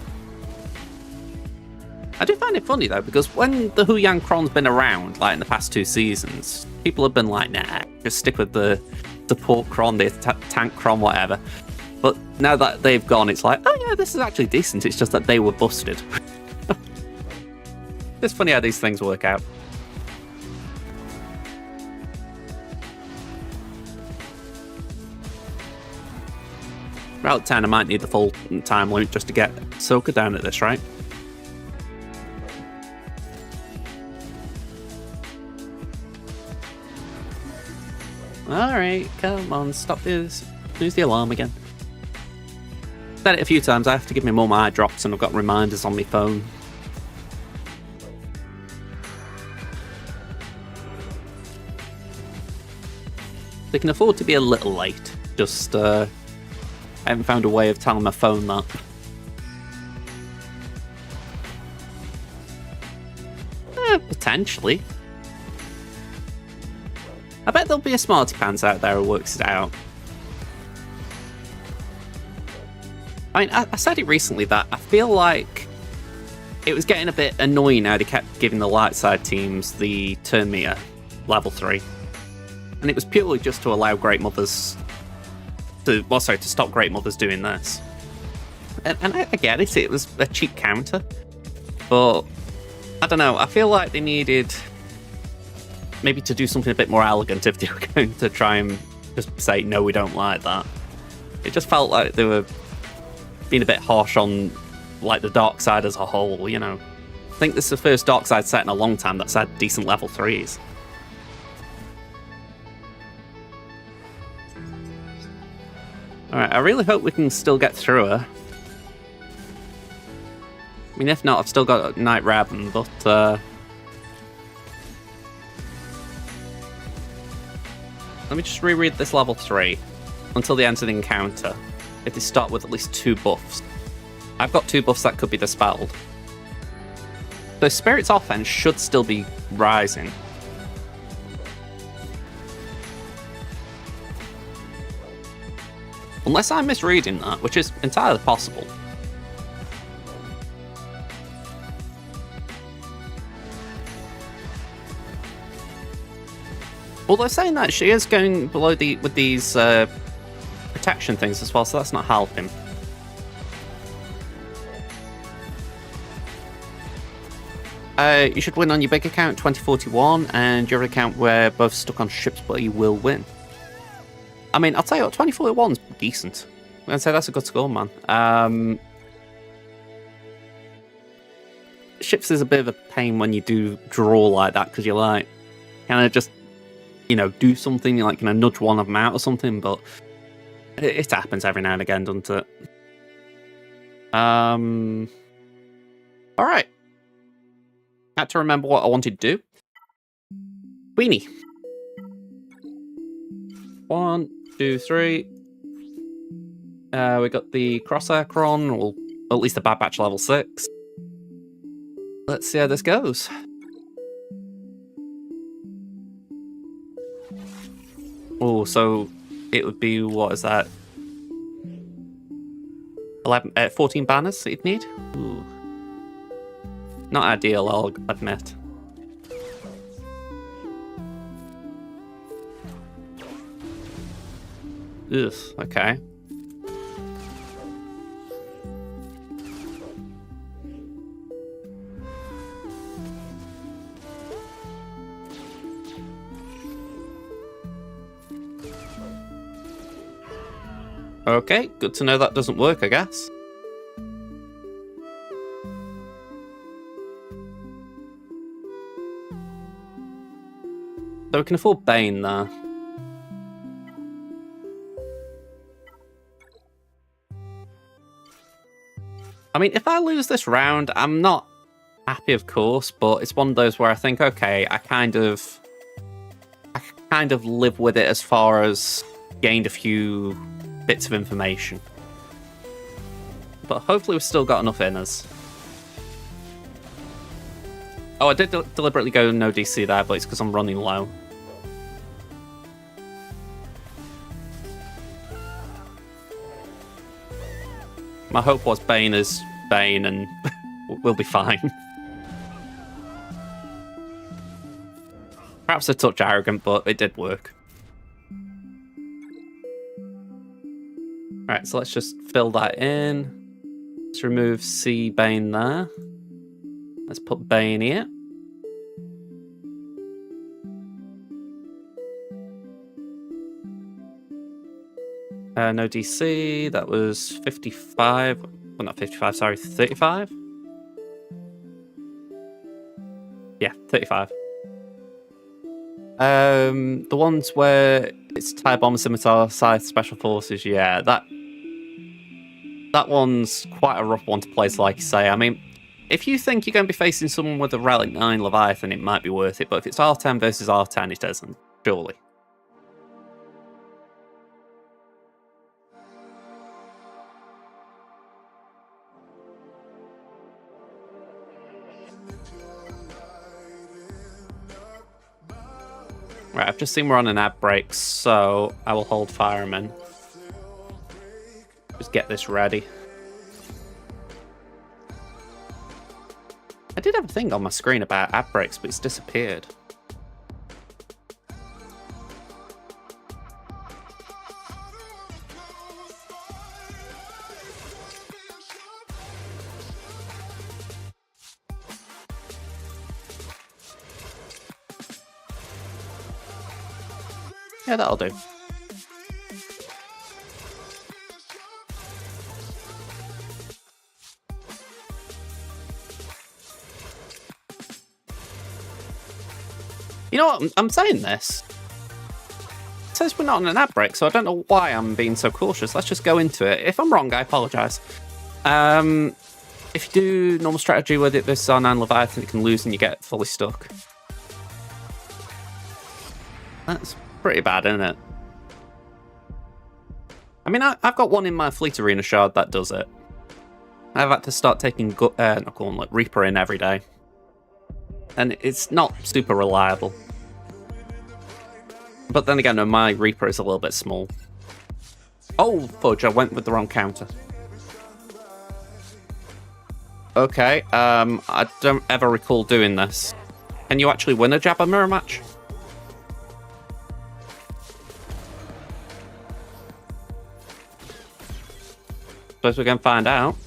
I do find it funny though, because when the Hu Yang Cron's been around, like in the past 2 seasons, people have been like, nah, just stick with the support Cron, the tank Cron, whatever. But now that they've gone, it's like, oh yeah, this is actually decent. It's just that they were busted. It's funny how these things work out. Route 10, I might need the full time loop just to get Soka down at this, right? Alright, come on, stop this. Lose the alarm again. Said it a few times, I have to give me more my eye drops and I've got reminders on my phone. They can afford to be a little late. Just, I haven't found a way of telling my phone that. Potentially. I bet there'll be a smarty pants out there who works it out. I mean, I said it recently that I feel like it was getting a bit annoying how they kept giving the light side teams the turn meter level 3. And it was purely just to allow Great Mothers to, well, sorry, to stop Great Mothers doing this. And I get it, it was a cheap counter. But, I don't know, I feel like they needed maybe to do something a bit more elegant if they were going to try and just say, no, we don't like that. It just felt like they were being a bit harsh on, like, the dark side as a whole, you know. I think this is the first dark side set in a long time that's had decent level 3s. Alright, I really hope we can still get through her. I mean, if not, I've still got Night Raven, but, let me just reread this level 3 until the end of the encounter. If they start with at least 2 buffs. I've got 2 buffs that could be dispelled. So Spirit's offense should still be rising. Unless I'm misreading that, which is entirely possible. Although saying that, she is going below with these protection things as well, so that's not helping. You should win on your big account, 2041, and your account where both stuck on ships, but you will win. I mean, I'll tell you what, 2041's decent. I'm going to say that's a good score, man. Ships is a bit of a pain when you do draw like that, because you're like, kind of just, you know, do something, you're like, kind of nudge one of them out or something, but it happens every now and again, doesn't it? Alright. Had to remember what I wanted to do. Queenie. 1, 2, 3. We got the Crosshair Cron, or at least the Bad Batch level 6. Let's see how this goes. Oh, so it would be, what is that? 14 banners that you'd need? Ooh. Not ideal, I'll admit. Ugh, okay. Okay, good to know that doesn't work, I guess. So we can afford Bane there. I mean, if I lose this round, I'm not happy, of course, but it's one of those where I think, okay, I kind of live with it as far as gained a few bits of information. But hopefully we've still got enough in us. Oh, I did deliberately go no DC there, but it's because I'm running low. My hope was Bane is Bane and we'll be fine. Perhaps a touch arrogant, but it did work. Alright, so let's just fill that in. Let's remove C Bane there. Let's put Bane here. No DC, that was 55. Well, not 55, sorry, 35? Yeah, 35. The ones where it's TIE Bomber, Scimitar, Scythe, Special Forces, yeah, that one's quite a rough one to place, like you say. I mean, if you think you're going to be facing someone with a Relic 9 Leviathan, it might be worth it, but if it's R10 versus R10, it isn't, surely. Right, I've just seen we're on an ad break, so I will hold Fireman. Just get this ready. I did have a thing on my screen about ad breaks, but it's disappeared. Yeah, that'll do. You know what? I'm saying this. It says we're not on an ad break, so I don't know why I'm being so cautious. Let's just go into it. If I'm wrong, I apologise. If you do normal strategy with it versus R9 Leviathan, it can lose and you get fully stuck. That's pretty bad, isn't it? I mean, I've got one in my Fleet Arena shard that does it. I've had to start taking not Gauntlet, Reaper in every day. And it's not super reliable. But then again, no, my Reaper is a little bit small. Oh, fudge, I went with the wrong counter. Okay, I don't ever recall doing this. Can you actually win a Jabba mirror match? Suppose we can find out.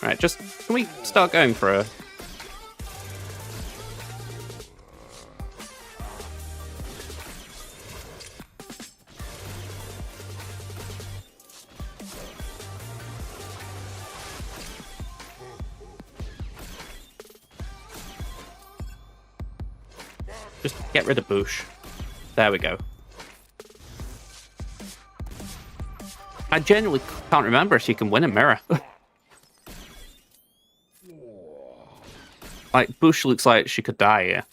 Right, just can we start going for a... Just get rid of Bush. There we go. I genuinely can't remember if you can win a mirror. Like, Bush looks like she could die here.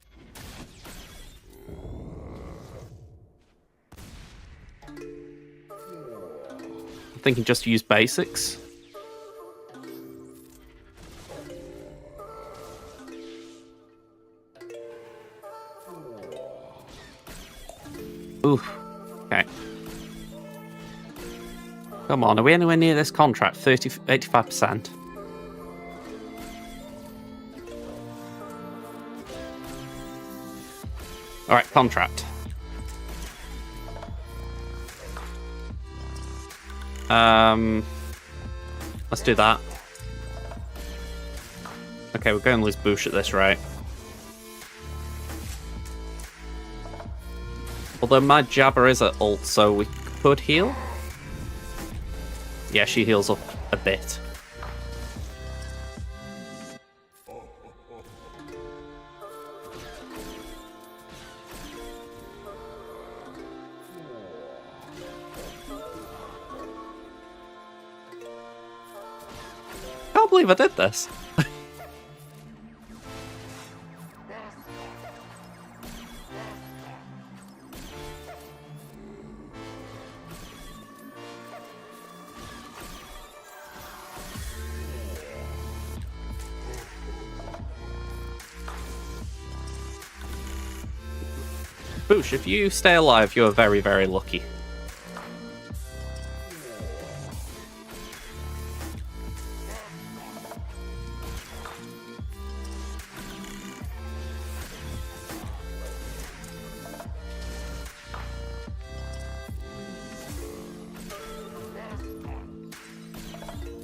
I'm thinking just use basics. Oof. Okay. Come on, are we anywhere near this contract? 85%. Alright, contract. Let's do that. Okay, we're going to lose Bush at this rate. Although my Jabber is at ult, so we could heal. Yeah, she heals up a bit. Can't believe I did this. Boosh, if you stay alive, you're very, very lucky.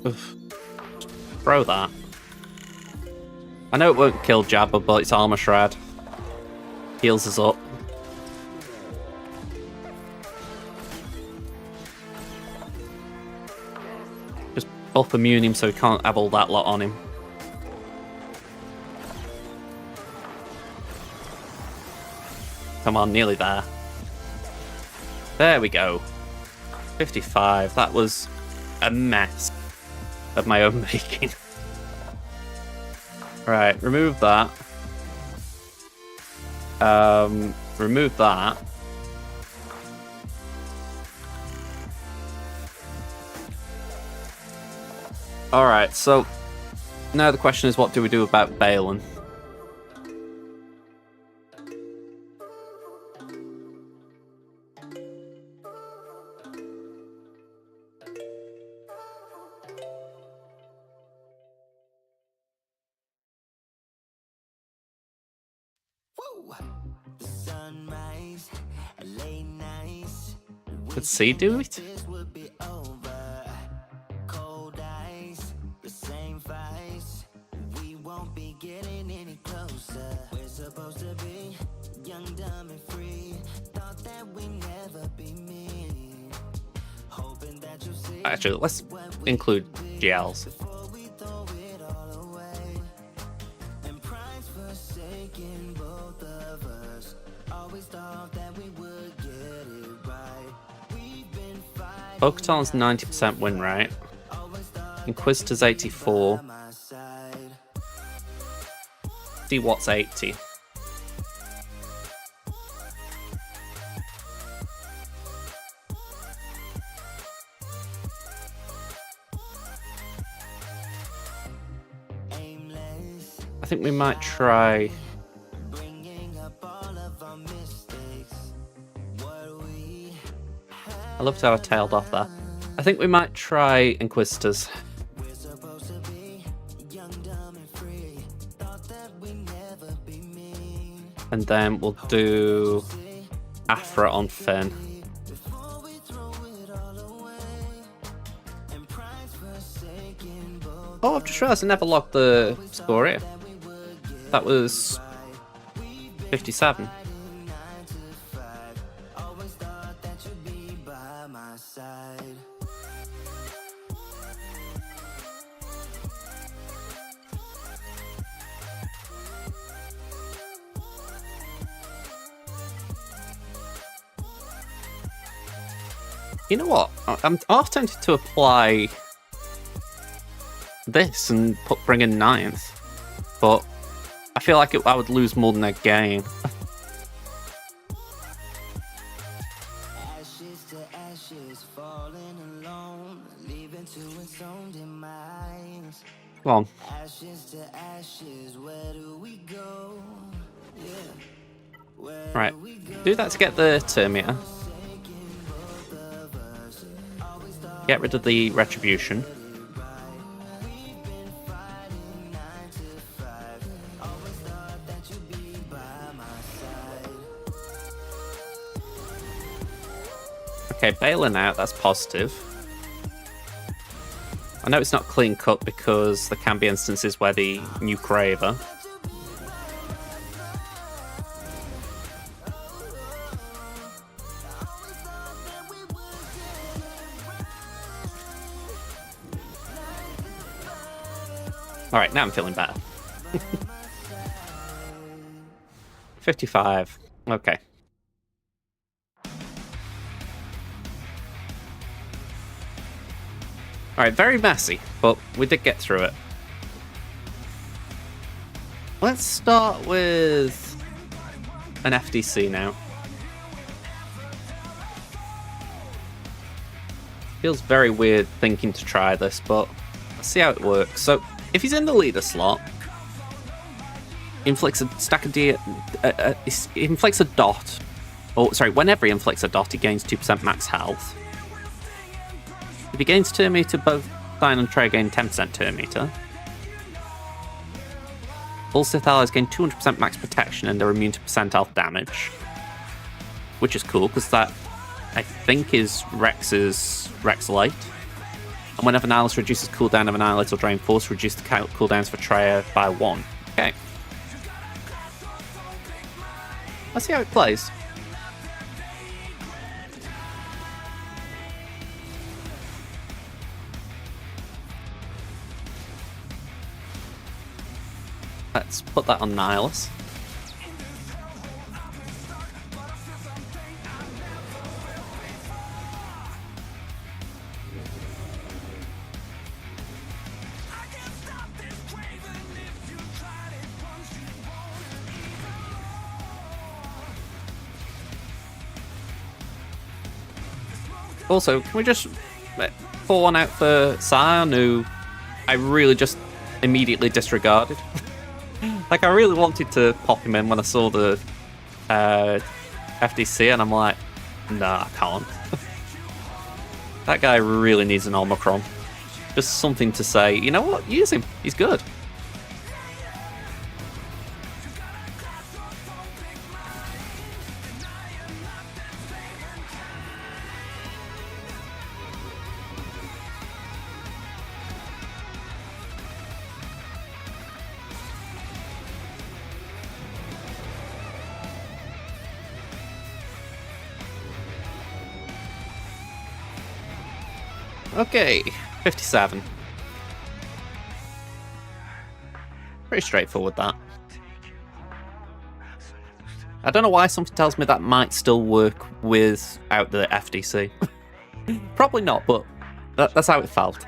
Oof. Throw that. I know it won't kill Jabba, but it's Armor Shred. Heals us up. Just buff immune him so he can't have all that lot on him. Come on, nearly there. There we go. 55. That was a mess of my own making. Right, remove that. Remove that. Alright, so now the question is, what do we do about Balin? Could C do it? Actually, let's include GLs. Bo-Katan's 90% win rate. Inquisitor's 84. See what's 80. I think we might try. I love how I tailed off there. I think we might try Inquisitors. And then we'll do Afra on Finn. Oh, I've just realised I never logged the score here. That was 57. You know what? I'm half tempted to apply this and bring in 9th, but I feel like I would lose more than I gain. Come on. Right. Do that to get the Terminator. Get rid of the Retribution. Okay, bailing out, that's positive. I know it's not clean cut because there can be instances where the new Craver. Alright, now I'm feeling better. 55. Okay. Alright, very messy, but we did get through it. Let's start with an FDC now. Feels very weird thinking to try this, but let's see how it works. So, if he's in the leader slot, inflicts a stack of inflicts a dot. Oh, sorry, whenever he inflicts a dot, he gains 2% max health. If he gains turn meter, both Stein and Trey gain 10% turn meter. All Sith allies gain 200% max protection and they're immune to percent health damage. Which is cool, because that, I think, is Rex's Rex Light. And whenever Nihilus reduces cooldown of Annihilate or Drain Force, reduce the cooldowns for Treya by 1. Okay. Let's see how it plays. Let's put that on Nihilus. Also, can we just pour one out for Scion, who I really just immediately disregarded? Like, I really wanted to pop him in when I saw the FDC, and I'm like, nah, I can't. That guy really needs an Omicron. Just something to say, you know what, use him, he's good. Okay, 57. Pretty straightforward, that. I don't know why something tells me that might still work without the FDC. Probably not, but that's how it felt.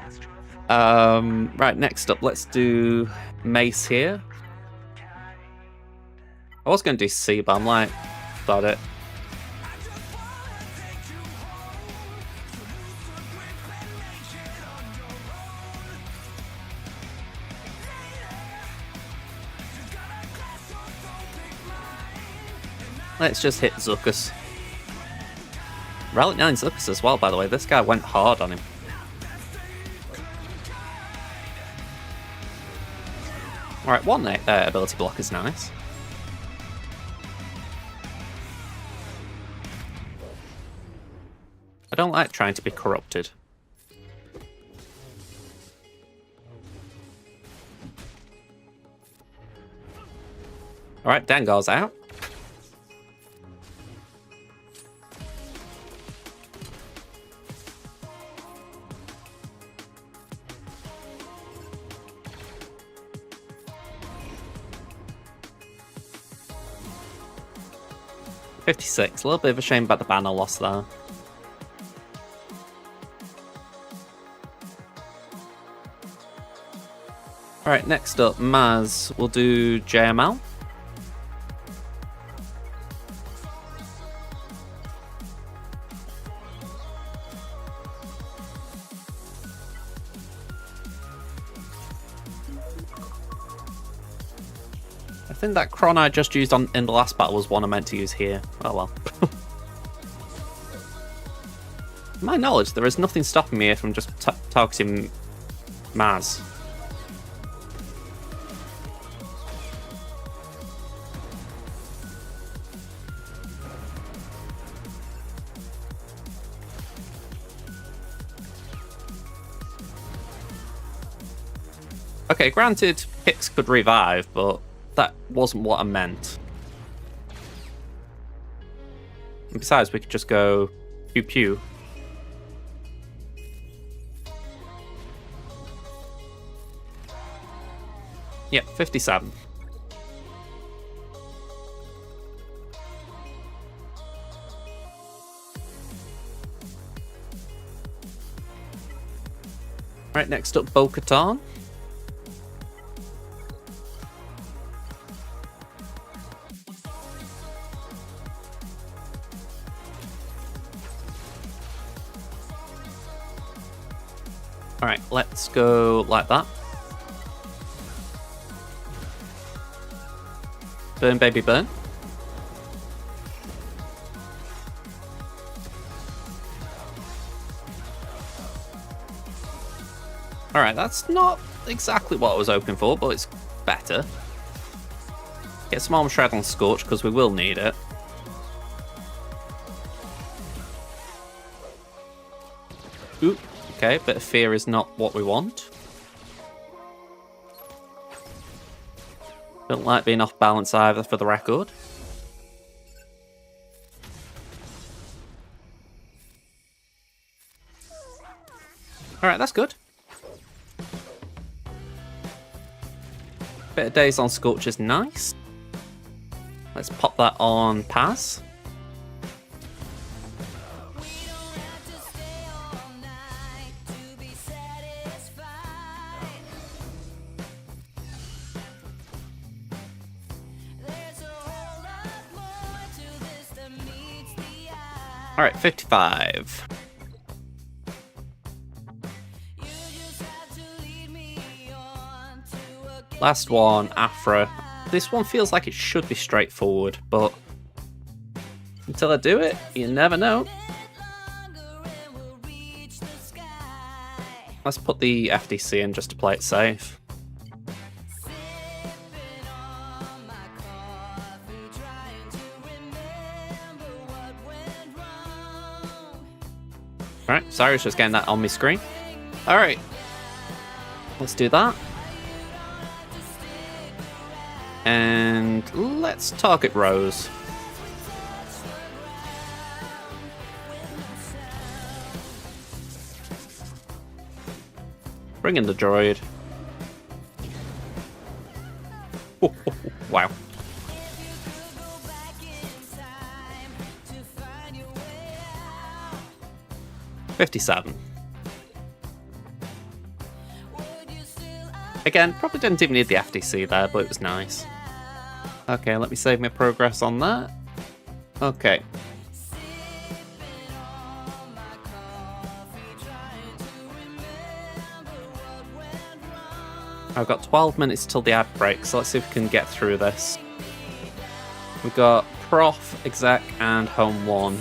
Right, next up, let's do Mace here. I was going to do C, but I'm like, got it. Let's just hit Zuckuss. Relic 9 Zuckuss as well, by the way. This guy went hard on him. Alright, one ability block is nice. I don't like trying to be corrupted. Alright, Dengar's out. $56. A little bit of a shame about the banner loss there. Alright, next up, Maz. We'll do JML. I think that Chron I just used in the last battle was one I meant to use here. Oh well. To my knowledge, there is nothing stopping me here from just targeting Maz. Okay, granted, Hicks could revive, but that wasn't what I meant. And besides, we could just go pew pew. Yep, 57. Right, next up, Bo-Katan. Alright, let's go like that. Burn, baby, burn. Alright, that's not exactly what I was hoping for, but it's better. Get some Arm Shred on Scorch, because we will need it. Oop. Okay, bit of fear is not what we want. Don't like being off balance either, for the record. Alright, that's good. Bit of Days on Scorch is nice. Let's pop that on Paz. Alright, 55. Last one, Afra. This one feels like it should be straightforward, but until I do it, you never know. Let's put the FDC in just to play it safe. Alright, sorry, I was just getting that on my screen. Alright, let's do that. And let's target Rose. Bring in the droid. Oh, wow. $57. Again, probably didn't even need the FDC there, but it was nice. Okay, let me save my progress on that. Okay. I've got 12 minutes till the ad break, so let's see if we can get through this. We've got Prof, Exec, and Home 1.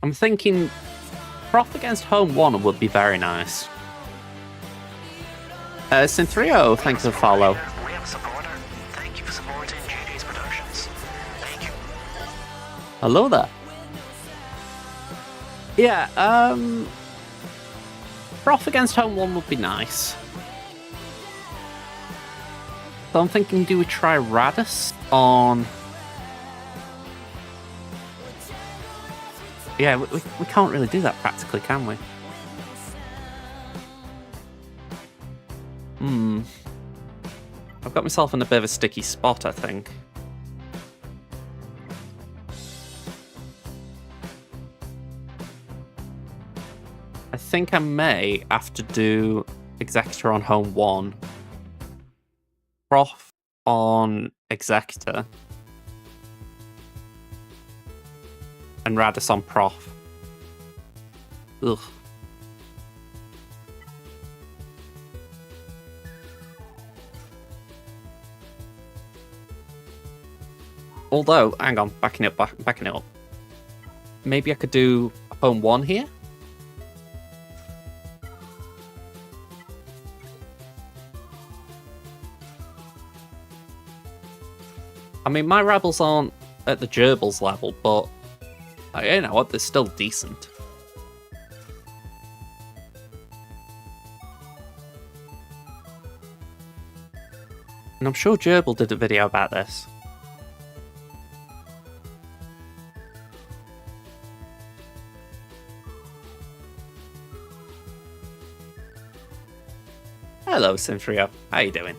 I'm thinking Prof against Home 1 would be very nice. Synthrio, thanks for the follow. We have a supporter. Thank you for supporting GG's Productions. Thank you. Hello there. Yeah, Prof against Home 1 would be nice. So I'm thinking, do we try Radis on... Yeah, we can't really do that practically, can we? I've got myself in a bit of a sticky spot, I think. I think I may have to do Executor on Home 1, Prof on Executor, and Radis on Prof. Ugh. Although, hang on, backing it up. Maybe I could do Home 1 here? I mean, my Rebels aren't at the Gerbils level, but you know what, they're still decent. And I'm sure Gerbil did a video about this. Hello, Synthrio. How you doing?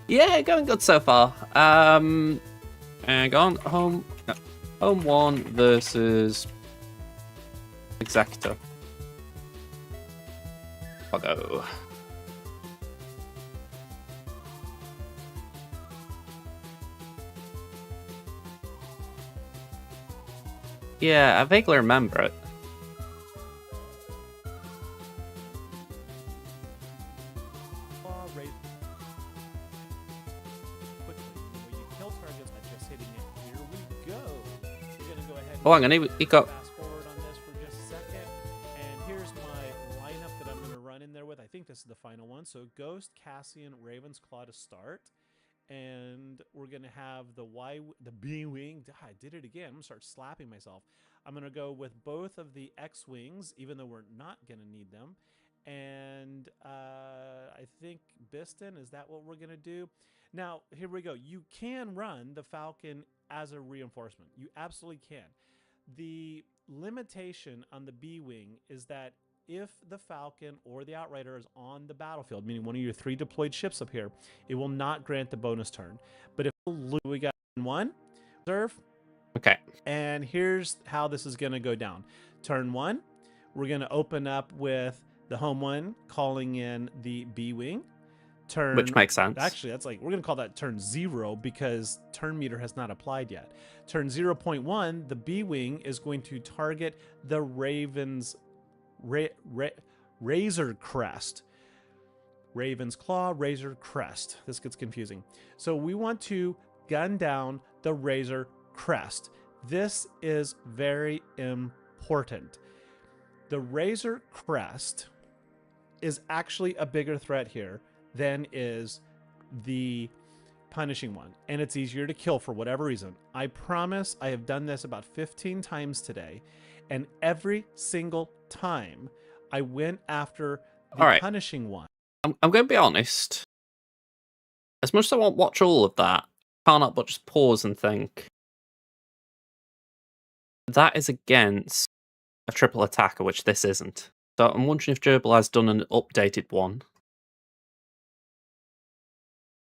Yeah, going good so far. Hang on. Home 1 versus Executor. I'll go. Yeah, I vaguely remember it. Oh, hang on, he got... Fast forward on this for just a second, and here's my lineup that I'm going to run in there with. I think this is the final one. So Ghost, Cassian, Ravensclaw to start, and we're going to have the B-Wing. I did it again. I'm going to start slapping myself. I'm going to go with both of the X-Wings, even though we're not going to need them. And I think Biston, is that what we're going to do? Now, here we go. You can run the Falcon as a reinforcement. You absolutely can. The limitation on the B-Wing is that if the Falcon or the Outrider is on the battlefield, meaning one of your 3 deployed ships up here, it will not grant the bonus turn. But if we got 1, reserve. Okay. And here's how this is going to go down. Turn 1, we're going to open up with the Home 1 calling in the B-Wing. Which makes sense. Actually, that's like, we're going to call that turn 0 because turn meter has not applied yet. Turn 0.1, the B-Wing is going to target the Raven's Razor Crest. Raven's Claw, Razor Crest. This gets confusing. So we want to gun down the Razor Crest. This is very important. The Razor Crest is actually a bigger threat here than is the punishing one, and it's easier to kill for whatever reason. I promise I have done this about 15 times today, and every single time I went after the punishing one. I'm going to be honest. As much as I won't watch all of that, I can't help but just pause and think that is against a triple attacker, which this isn't. So I'm wondering if Gerbil has done an updated one.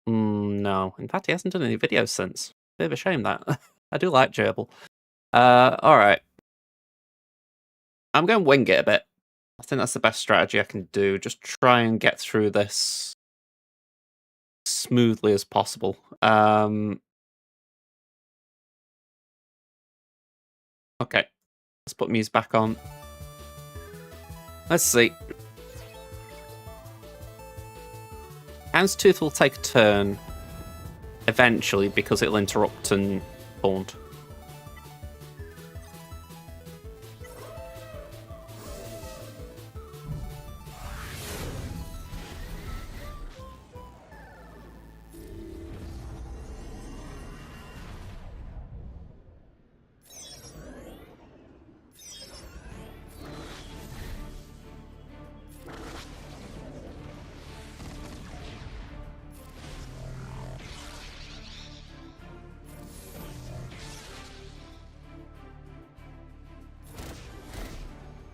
No. In fact, he hasn't done any videos since. Bit of a shame, that. I do like Gerbil. Alright. I'm going to wing it a bit. I think that's the best strategy I can do. Just try and get through this smoothly as possible. Okay. Let's put music back on. Let's see. Houndstooth will take a turn eventually because it'll interrupt and taunt.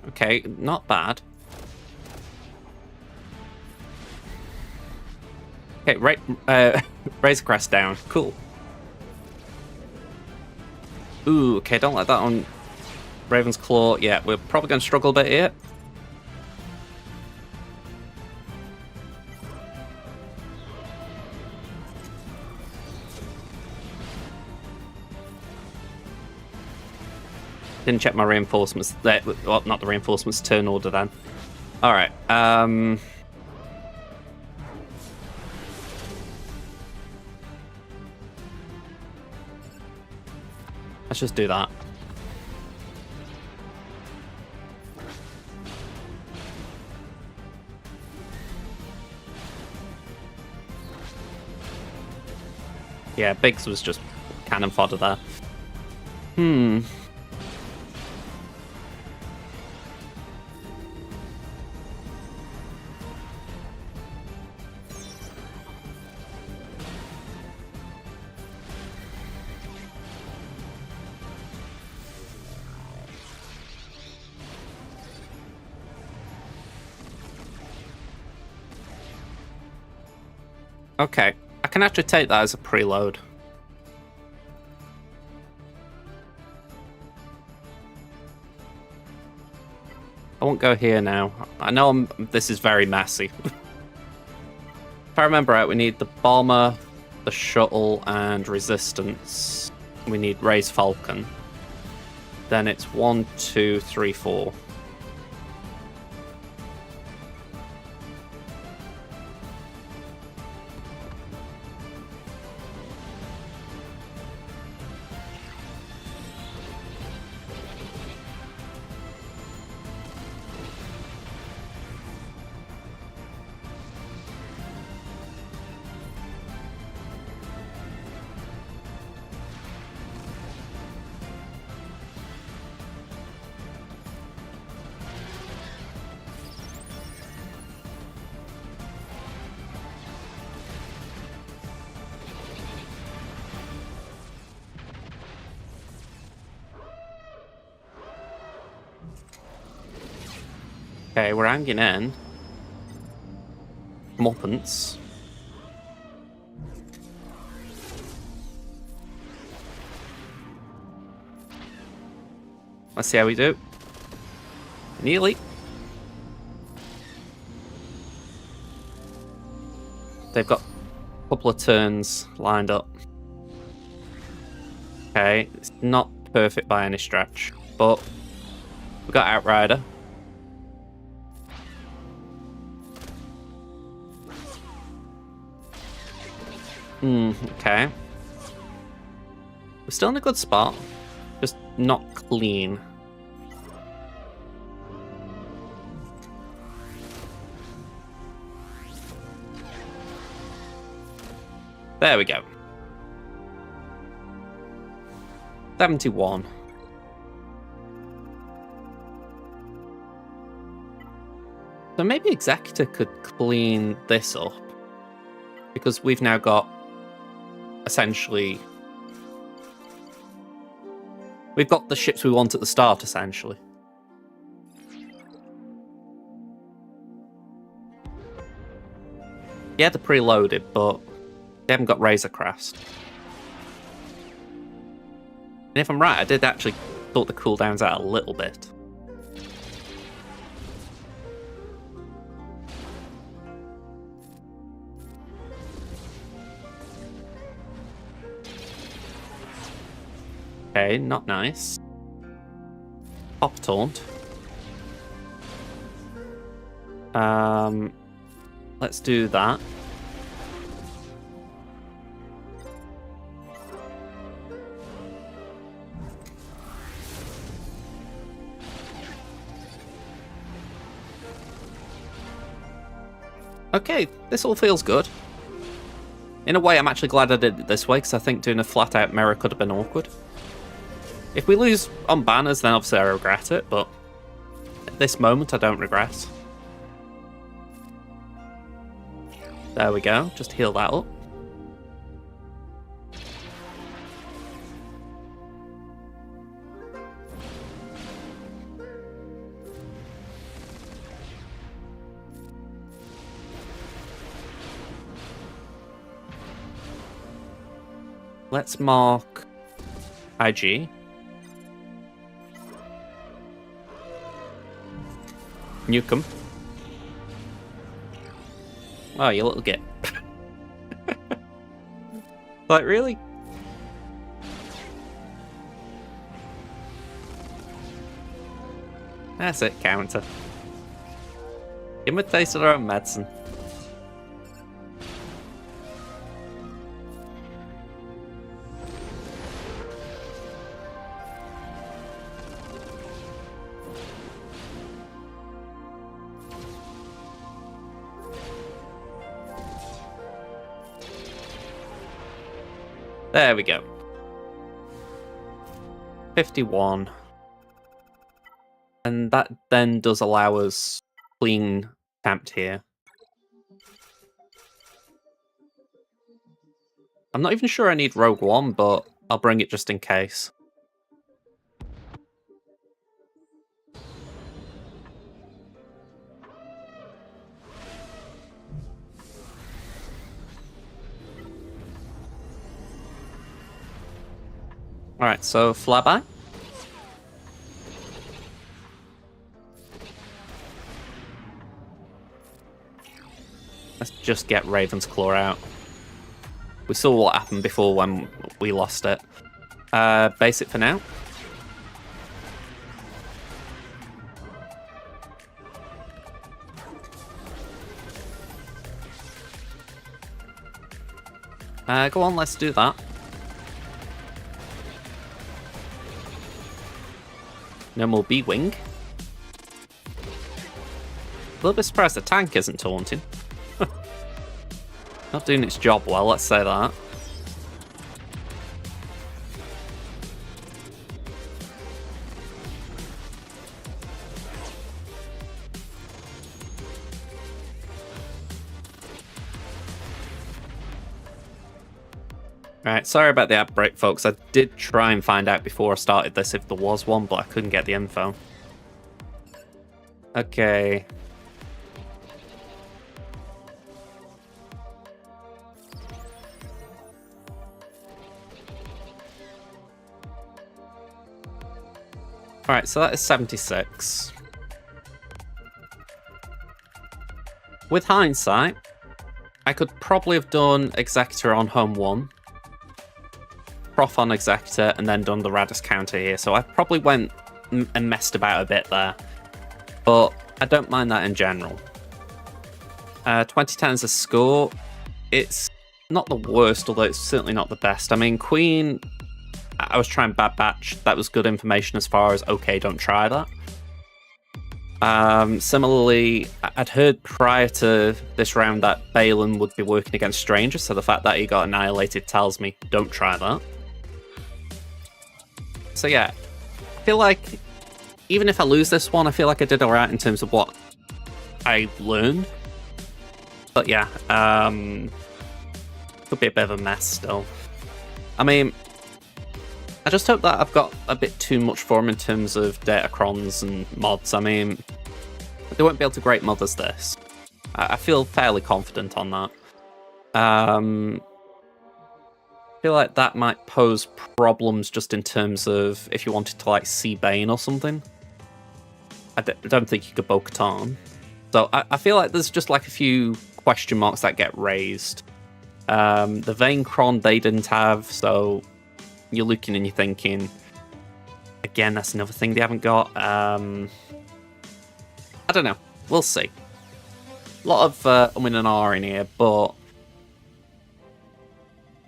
Okay, not bad. Okay, right. Razor Crest down. Cool. Ooh, okay, don't let that on. Raven's Claw. Yeah, we're probably going to struggle a bit here. Didn't check my reinforcements. Well, not the reinforcements. Turn order then. All right. Let's just do that. Yeah, Biggs was just cannon fodder there. Okay, I can actually take that as a preload. I won't go here now. I know this is very messy. If I remember right, we need the bomber, the shuttle, and resistance. We need Raise Falcon. Then it's 1, 2, 3, 4. Okay, we're hanging in. Muppants. Let's see how we do. Nearly. They've got a couple of turns lined up. Okay, it's not perfect by any stretch, but we got Outrider. Okay. We're still in a good spot, just not clean. There we go. 71. So maybe Executor could clean this up, because we've now got essentially... We've got the ships we want at the start, essentially. Yeah, they're preloaded, but they haven't got Razor Crest. And if I'm right, I did actually sort the cooldowns out a little bit. Okay, not nice. Pop taunt. Let's do that. Okay, this all feels good. In a way, I'm actually glad I did it this way, because I think doing a flat-out mirror could have been awkward. If we lose on banners, then obviously I regret it, but at this moment, I don't regret. There we go, just heal that up. Let's mark IG. Nukem. Oh, you little git. Like, really? That's it, counter. Give them a taste of their own medicine. There we go. 51. And that then does allow us clean tempt here. I'm not even sure I need Rogue One, but I'll bring it just in case. Alright, so flyby. Let's just get Raven's Claw out. We saw what happened before when we lost it. Base it for now. Go on, let's do that. No more B-Wing. A little bit surprised the tank isn't taunting. Not doing its job well, let's say that. Right, sorry about the ad break, folks. I did try and find out before I started this if there was one, but I couldn't get the info. Okay. Alright, so that is 76. With hindsight, I could probably have done Executor on home 1. Prof on Executor, and then done the Radis counter here. So I probably went and messed about a bit there. But I don't mind that in general. 2010 is a score. It's not the worst, although it's certainly not the best. I mean, Queen, I was trying Bad Batch. That was good information as far as, okay, don't try that. Similarly, I'd heard prior to this round that Balin would be working against Strangers, so the fact that he got annihilated tells me don't try that. So yeah, I feel like even if I lose this one, I feel like I did alright in terms of what I learned. But yeah, could be a bit of a mess still. I mean, I just hope that I've got a bit too much for him in terms of datacrons and mods. I mean, they won't be able to Great Mothers this. I feel fairly confident on that. I feel like that might pose problems just in terms of if you wanted to like see Bane or something. I don't think you could Bo-Katan. So I feel like there's just like a few question marks that get raised. The Vayncron they didn't have, so you're looking and you're thinking, again, that's another thing they haven't got. I don't know. We'll see. A lot of and R in here, but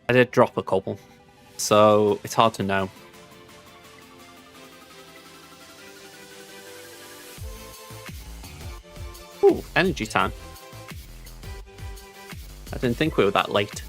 I did drop a couple, so it's hard to know. Ooh, energy time. I didn't think we were that late.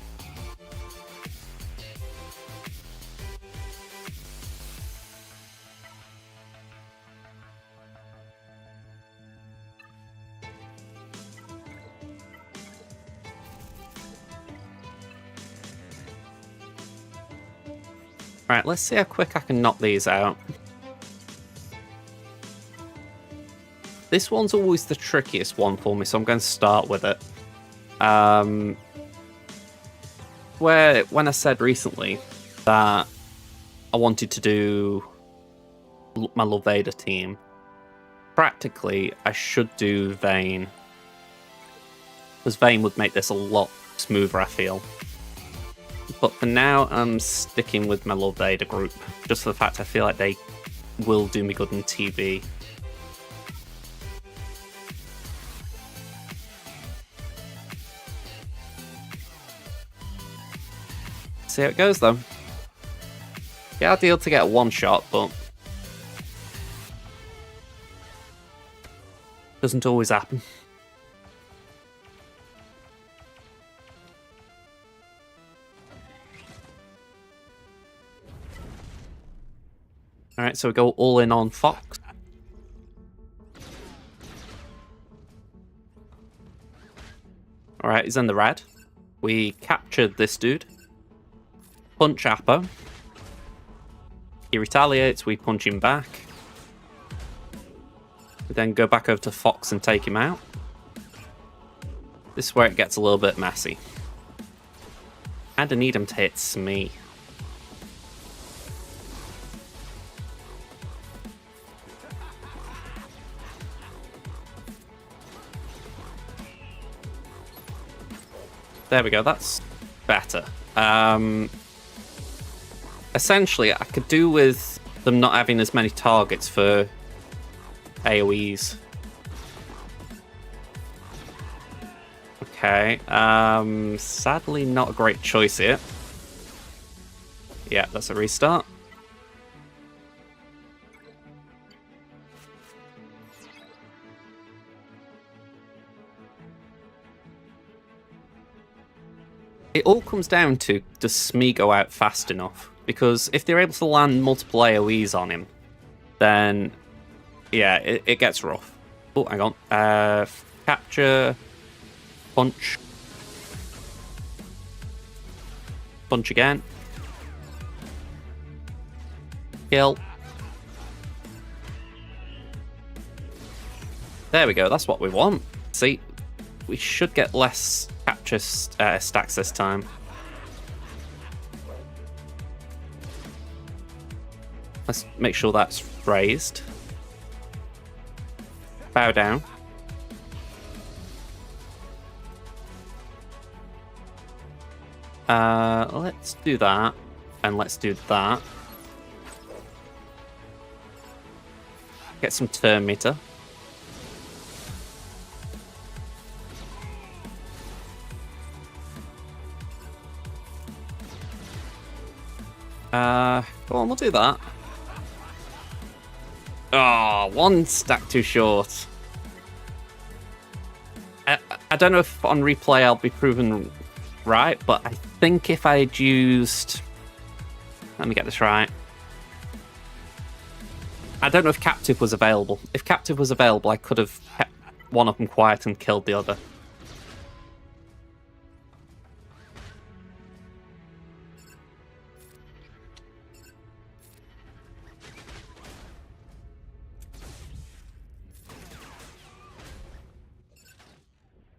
Right, let's see how quick I can knock these out. This one's always the trickiest one for me, so I'm going to start with it. When I said recently, that I wanted to do my Love Vader team. Practically, I should do Vayne. Because Vayne would make this a lot smoother, I feel. But for now, I'm sticking with my Love Vader group. Just for the fact I feel like they will do me good in TV. See how it goes, though. Yeah, ideal to get a one-shot, but doesn't always happen. Alright, so we go all in on Fox. Alright, he's in the red. We captured this dude. Punch Appo. He retaliates, we punch him back. We then go back over to Fox and take him out. This is where it gets a little bit messy. And I need him to hit Smee. There we go, that's better. Essentially, I could do with them not having as many targets for AoEs. Okay, sadly not a great choice here. Yeah, that's a restart. It all comes down to, does Smee go out fast enough? Because if they're able to land multiple AoEs on him, then yeah, it gets rough. Oh, hang on. Capture. Punch. Punch again. Kill. There we go, that's what we want. See, we should get less capture stacks this time. Let's make sure that's raised. Bow down. Let's do that, and let's do that. Get some turn meter. Go on, we'll do that. Oh, one stack too short. I don't know if on replay I'll be proven right, but I think if I'd used... Let me get this right. I don't know if Captive was available. If Captive was available, I could have kept one of them quiet and killed the other.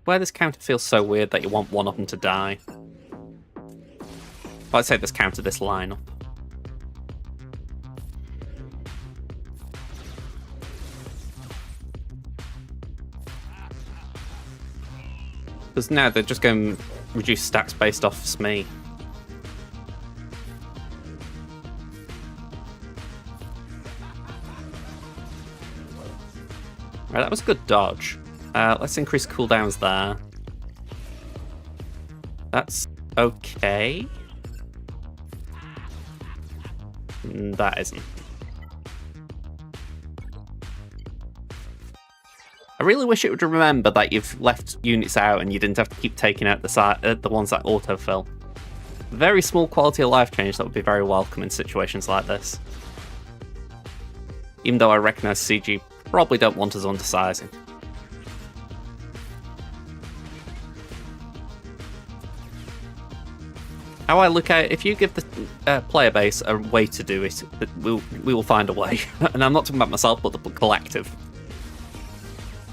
Where this counter feels so weird that you want one of them to die. Well, I'd say this counter this lineup. Because now they're just going to reduce stacks based off Smee. Right, that was a good dodge. Let's increase cooldowns there. That's okay. That isn't. I really wish it would remember that you've left units out and you didn't have to keep taking out the ones that autofill. Very small quality of life change that would be very welcome in situations like this. Even though I recognise CG probably don't want us undersizing. How I look at it, if you give the player base a way to do it, we will find a way. And I'm not talking about myself, but the collective.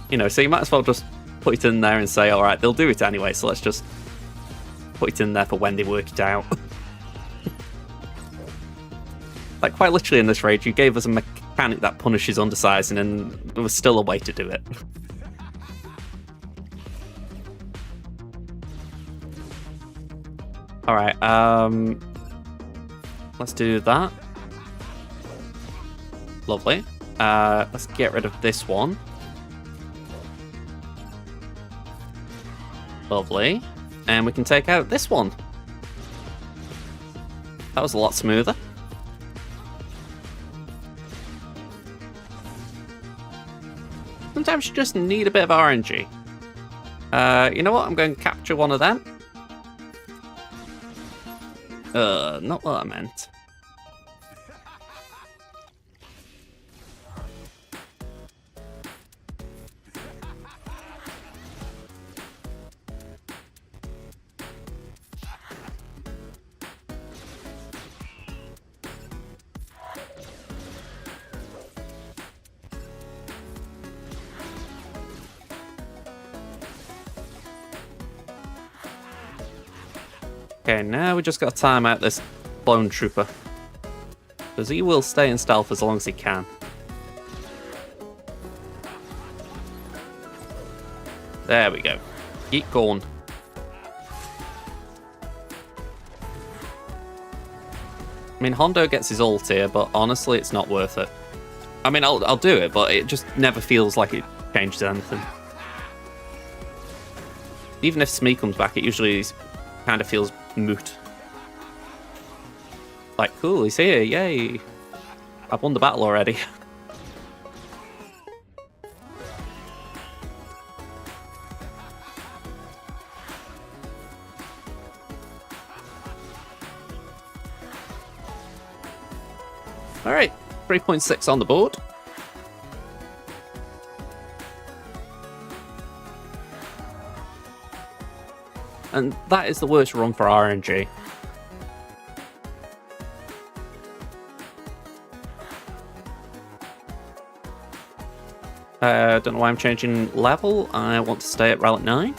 You know, so you might as well just put it in there and say, all right, they'll do it anyway, so let's just put it in there for when they work it out. quite literally in this raid, you gave us a mechanic that punishes undersizing, and there was still a way to do it. Alright, let's do that. Lovely. Let's get rid of this one. Lovely. And we can take out this one. That was a lot smoother. Sometimes you just need a bit of RNG. You know what? I'm going to capture one of them. Not what I meant. Okay, now we just got to time out this clone trooper. Because he will stay in stealth as long as he can. There we go. Keep going. I mean, Hondo gets his ult here, but honestly, it's not worth it. I mean, I'll do it, but it just never feels like it changes anything. Even if Smee comes back, it usually kind of feels moot. Like, cool, he's here, yay! I've won the battle already. Alright, 3.6 on the board. And that is the worst run for RNG. Don't know why I'm changing level. I want to stay at Relic 9.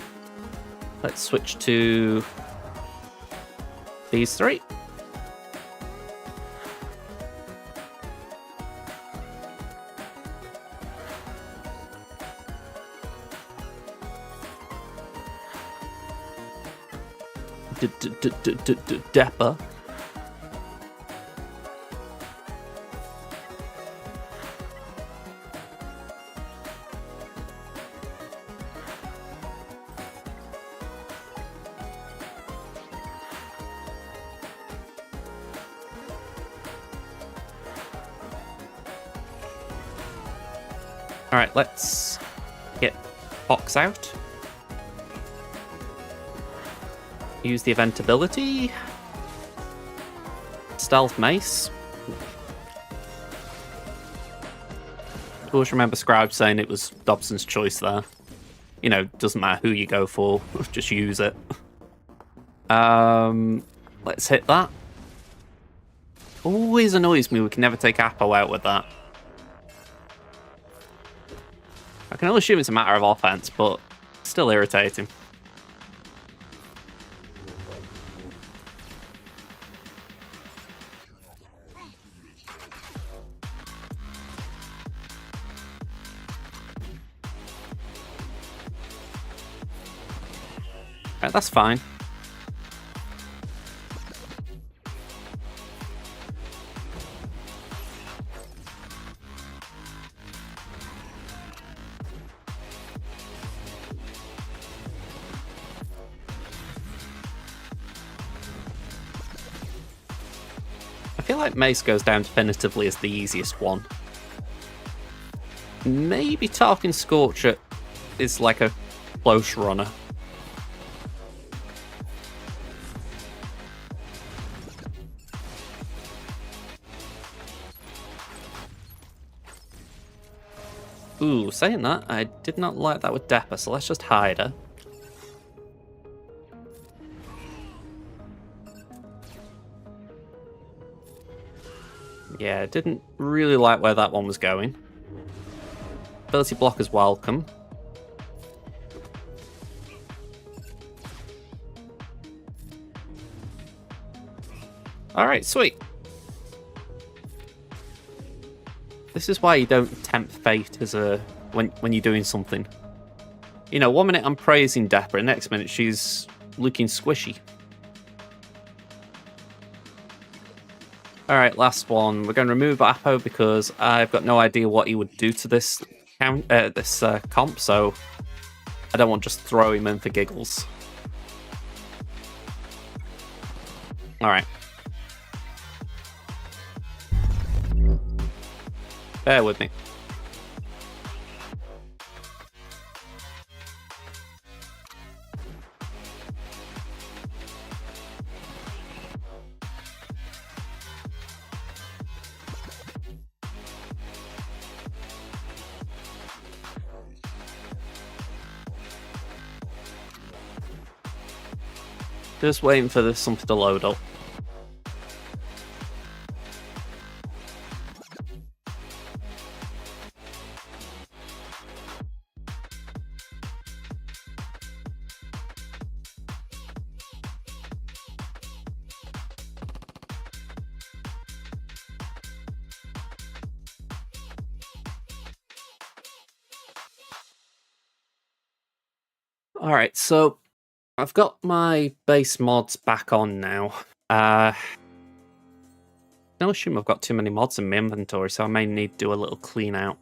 Let's switch to these three. Depper. Alright, let's get Fox out. Use the event ability. Stealth Mace. I always remember Scribe saying it was Dobson's choice there. You know, doesn't matter who you go for, just use it. Let's hit that. Always annoys me we can never take Apo out with that. I can only assume it's a matter of offense, but still irritating. Right, that's fine. I feel like Mace goes down definitively as the easiest one. Maybe Tarkin Scorcher is like a close runner. Ooh, saying that, I did not like that with Depper, so let's just hide her. Yeah, didn't really like where that one was going. Ability block is welcome. Alright, sweet. This is why you don't tempt fate as when you're doing something. You know, 1 minute I'm praising Depra, next minute she's looking squishy. Alright, last one. We're going to remove Apo because I've got no idea what he would do to this comp, so I don't want to just throw him in for giggles. Alright. Bear with me. Just waiting for this something to load up. Alright, so I've got my base mods back on now. I don't assume I've got too many mods in my inventory, so I may need to do a little clean out.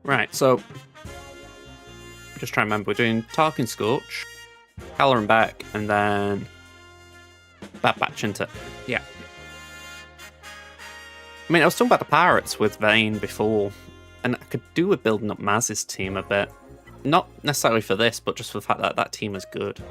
Right, so just trying to remember, we're doing Tarkin Scorch, Caloran back, and then Bad Batch into yeah. I mean, I was talking about the pirates with Vayne before, and I could do with building up Maz's team a bit. Not necessarily for this, but just for the fact that that team is good.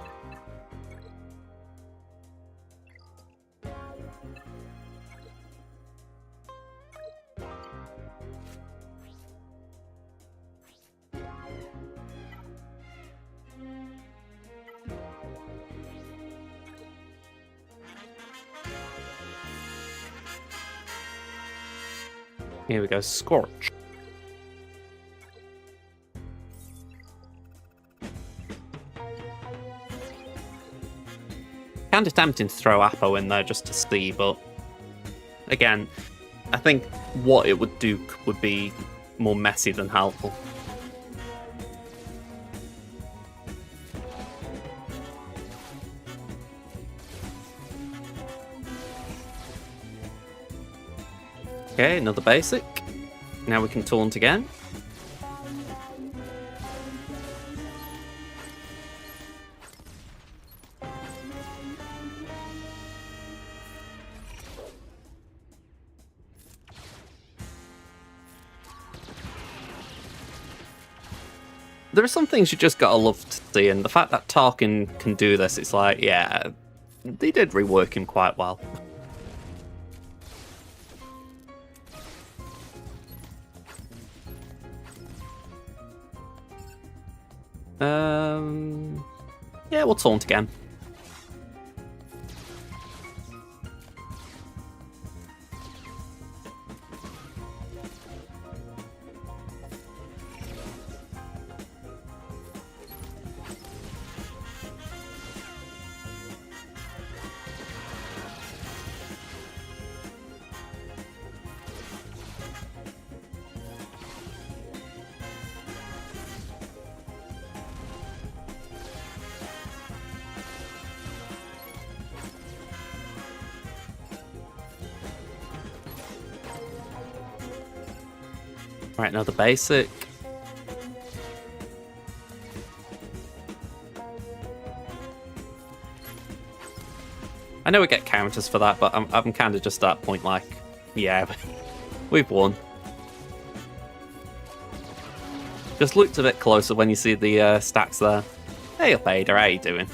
Here we go, Scorch. Kind of tempting to throw Apo in there just to see, but again, I think what it would do would be more messy than helpful. Okay, another basic. Now we can taunt again. There are some things you just gotta love to see, and the fact that Tarkin can do this, it's like, yeah, they did rework him quite well. Yeah, we'll taunt again. Right, another basic. I know we get counters for that, but I'm kind of just at that point like, yeah, we've won. Just looked a bit closer when you see the stats there. Hey up, Ada, how you doing?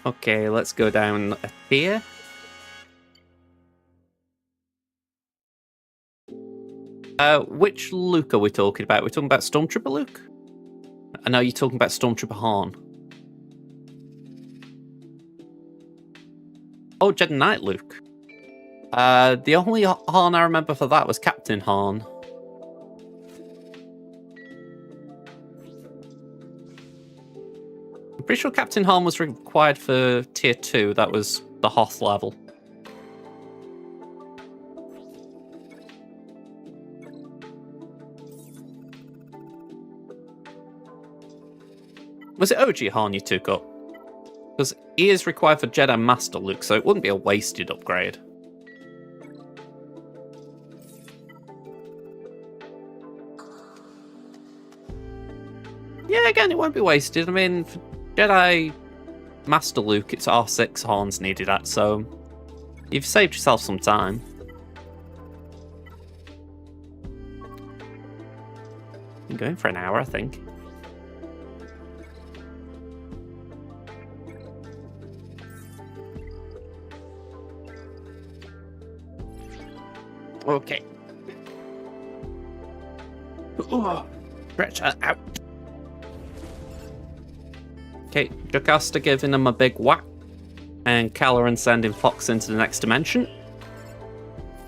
Okay, let's go down a tier. Which Luke are we talking about? We're talking about Stormtrooper Luke? I know you're talking about Stormtrooper Han. Oh, Jedi Knight Luke. The only Han I remember for that was Captain Han. I'm pretty sure Captain Han was required for Tier 2. That was the Hoth level. Was it OG Han you took up? Because he is required for Jedi Master Luke, so it wouldn't be a wasted upgrade. Yeah, again, it won't be wasted. I mean, for Jedi Master Luke, it's R6 Han's needed at, so you've saved yourself some time. I'm going for an hour, I think. Okay. Stretch that out. Okay, Jocasta giving him a big whack. And Caloran sending Fox into the next dimension.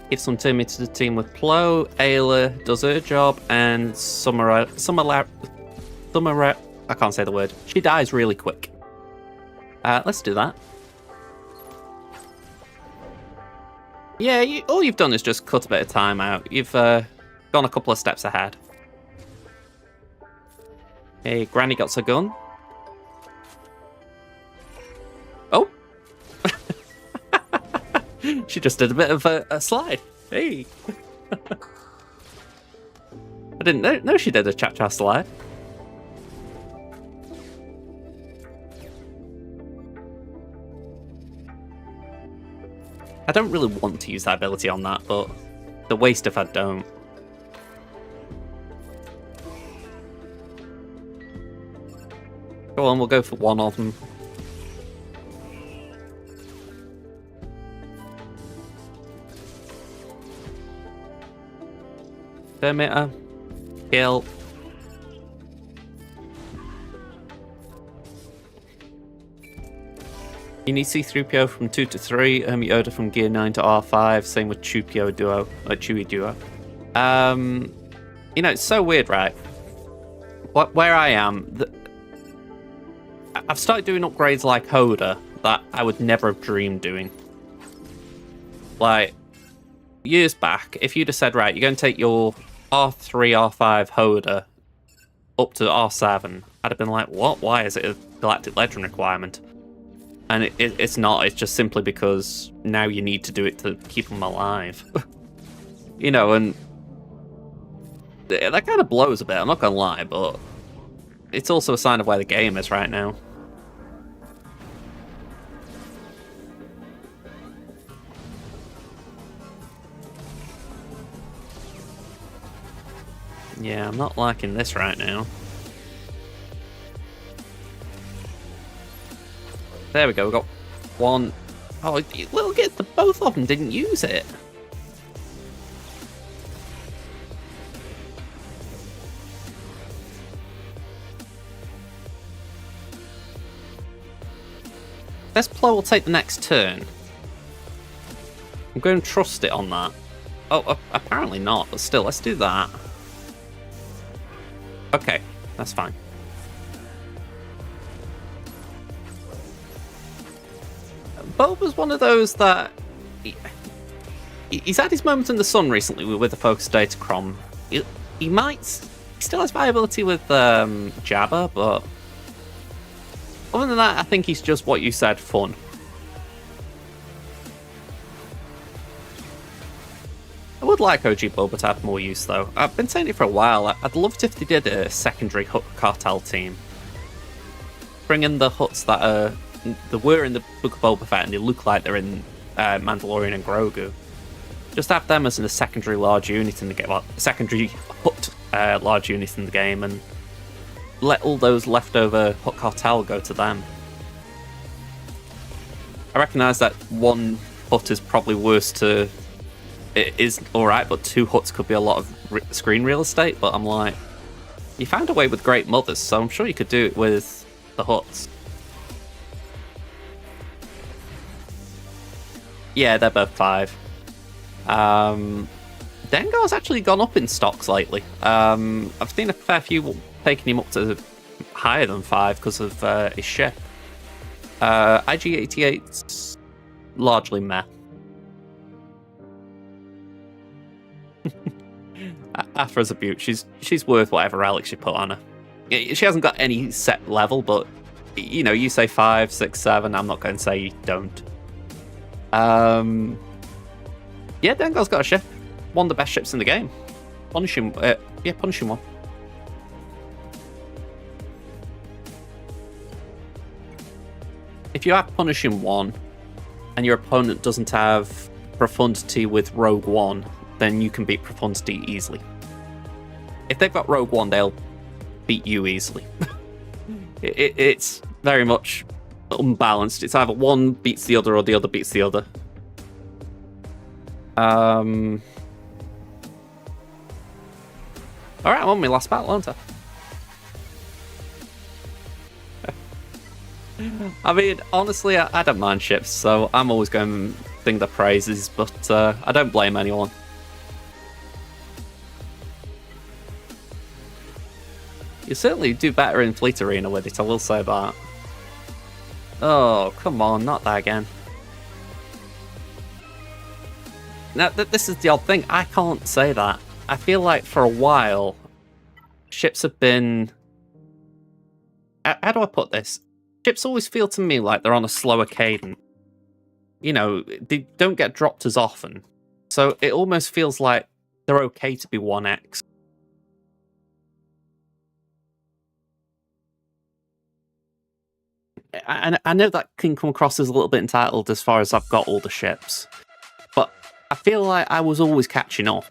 Give some Timmy to the team with Plo. Ayla does her job. And Summer, I can't say the word. She dies really quick. Let's do that. Yeah, all you've done is just cut a bit of time out. You've gone a couple of steps ahead. Hey, Granny got her gun. Oh! She just did a bit of a slide. Hey! I didn't know she did a cha-cha slide. I don't really want to use that ability on that, but the waste if I don't. Go on, we'll go for one of them. Demeter. Kill. You need C-3PO from 2 to 3, Yoda from Gear 9 to R5, same with Chewie Duo. You know, it's so weird, right? Where I am, I've started doing upgrades like Hoda that I would never have dreamed doing. Like, years back, if you'd have said, right, you're going to take your R3, R5 Hoda up to R7, I'd have been like, what? Why is it a Galactic Legend requirement? And it's not, it's just simply because now you need to do it to keep them alive. You know, and that kind of blows a bit, I'm not going to lie, but it's also a sign of where the game is right now. Yeah, I'm not liking this right now. There we go, we got one. Oh, look at the both of them didn't use it. This Plo will take the next turn. I'm going to trust it on that. Oh, apparently not, but still, let's do that. Okay, that's fine. Boba's one of those that he's had his moments in the sun recently with the focus datacron. He still has viability with Jabba, but other than that, I think he's just what you said, fun. I would like OG Boba to have more use though. I've been saying it for a while. I'd love it if they did a secondary Hutt cartel team. Bring in the Hutts that were in the Book of Boba Fett and they look like they're in Mandalorian and Grogu. Just have them as a secondary large unit in the game, well, secondary Hutt large unit in the game, and let all those leftover Hutt cartel go to them. I recognise that one Hutt is probably worse to. It is alright, but two Hutts could be a lot of screen real estate, but I'm like, you found a way with Great Mothers, so I'm sure you could do it with the huts. Yeah, they're both 5. Dengar's actually gone up in stocks lately. I've seen a fair few taking him up to higher than 5 because of his ship. IG-88's largely meh. Afra's a beaut. She's worth whatever relics you put on her. She hasn't got any set level, but you know, you say 5, 6, 7. I'm not going to say you don't. Yeah, Dengar's got a ship. One of the best ships in the game. Punishing one. If you have Punishing 1 and your opponent doesn't have Profundity with Rogue 1, then you can beat Profundity easily. If they've got Rogue 1, they'll beat you easily. It's very much unbalanced. It's either one beats the other or the other beats the other. Alright, I won my last battle, aren't I? I mean, honestly, I don't mind ships, so I'm always going to sing their praises, but I don't blame anyone. You certainly do better in Fleet Arena with it, I will say that. Oh, come on, not that again. Now, this is the odd thing, I can't say that. I feel like for a while, ships have been... How do I put this? Ships always feel to me like they're on a slower cadence. You know, they don't get dropped as often. So it almost feels like they're okay to be 1x. I know that can come across as a little bit entitled as far as I've got all the ships. But I feel like I was always catching up.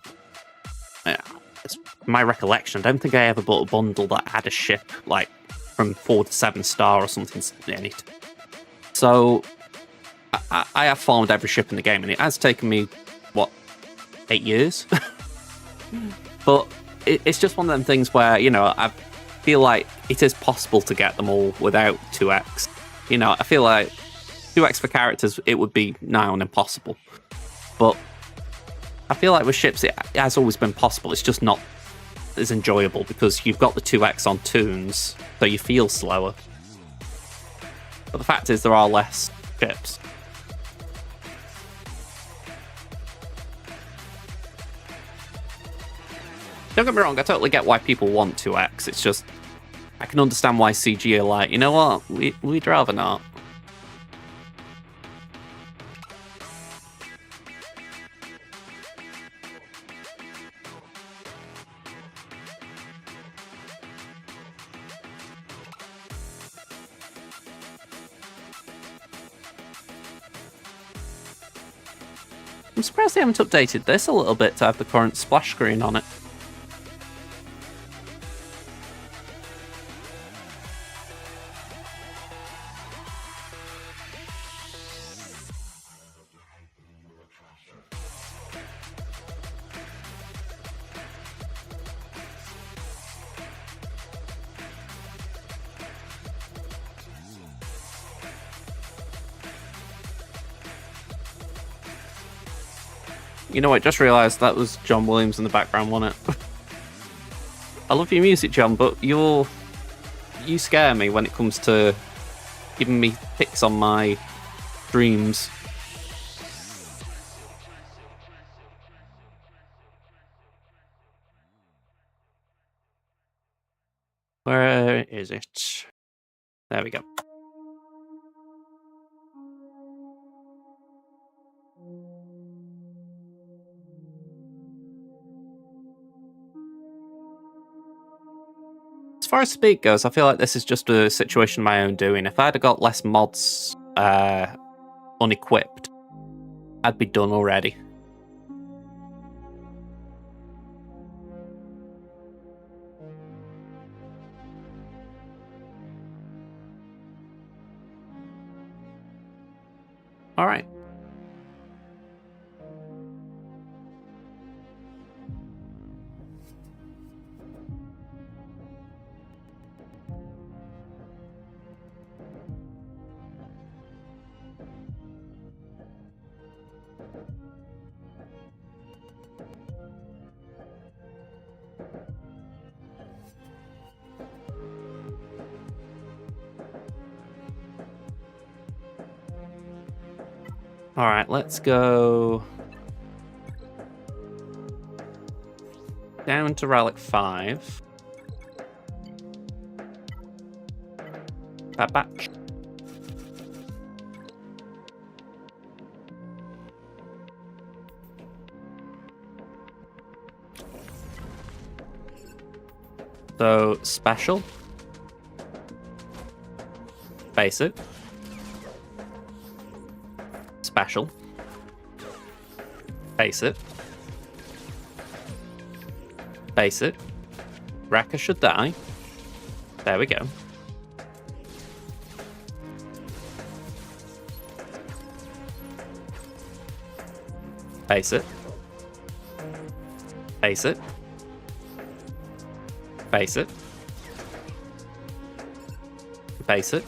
It's my recollection. I don't think I ever bought a bundle that had a ship like from 4 to 7 star or something in it. So I have farmed every ship in the game, and it has taken me, what, 8 years? But it's just one of them things where, you know, I feel like it is possible to get them all without 2x. You know, I feel like 2x for characters, it would be nigh on impossible. But I feel like with ships, it has always been possible. It's just not as enjoyable because you've got the 2x on toons, so you feel slower. But the fact is, there are less ships. Don't get me wrong, I totally get why people want 2x. It's just, I can understand why CG are like, you know what, we'd rather not. I'm surprised they haven't updated this a little bit to have the current splash screen on it. You know what, I just realised that was John Williams in the background, wasn't it? I love your music, John, but you scare me when it comes to giving me picks on my dreams. Where is it? There we go. As far as speed goes, I feel like this is just a situation of my own doing. If I had got less mods unequipped, I'd be done already. Alright. Alright, let's go down to Relic 5. Back. So, special. Basic. Special. Basic. Basic. Wrecker should die. There we go. Basic. Basic. Basic. Basic.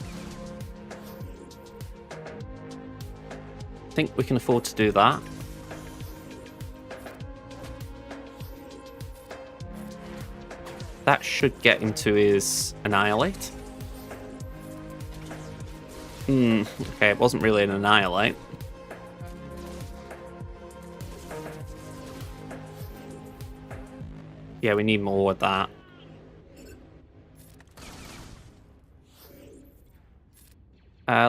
I think we can afford to do that. That should get him to his Annihilate. Okay, it wasn't really an Annihilate. Yeah, we need more with that.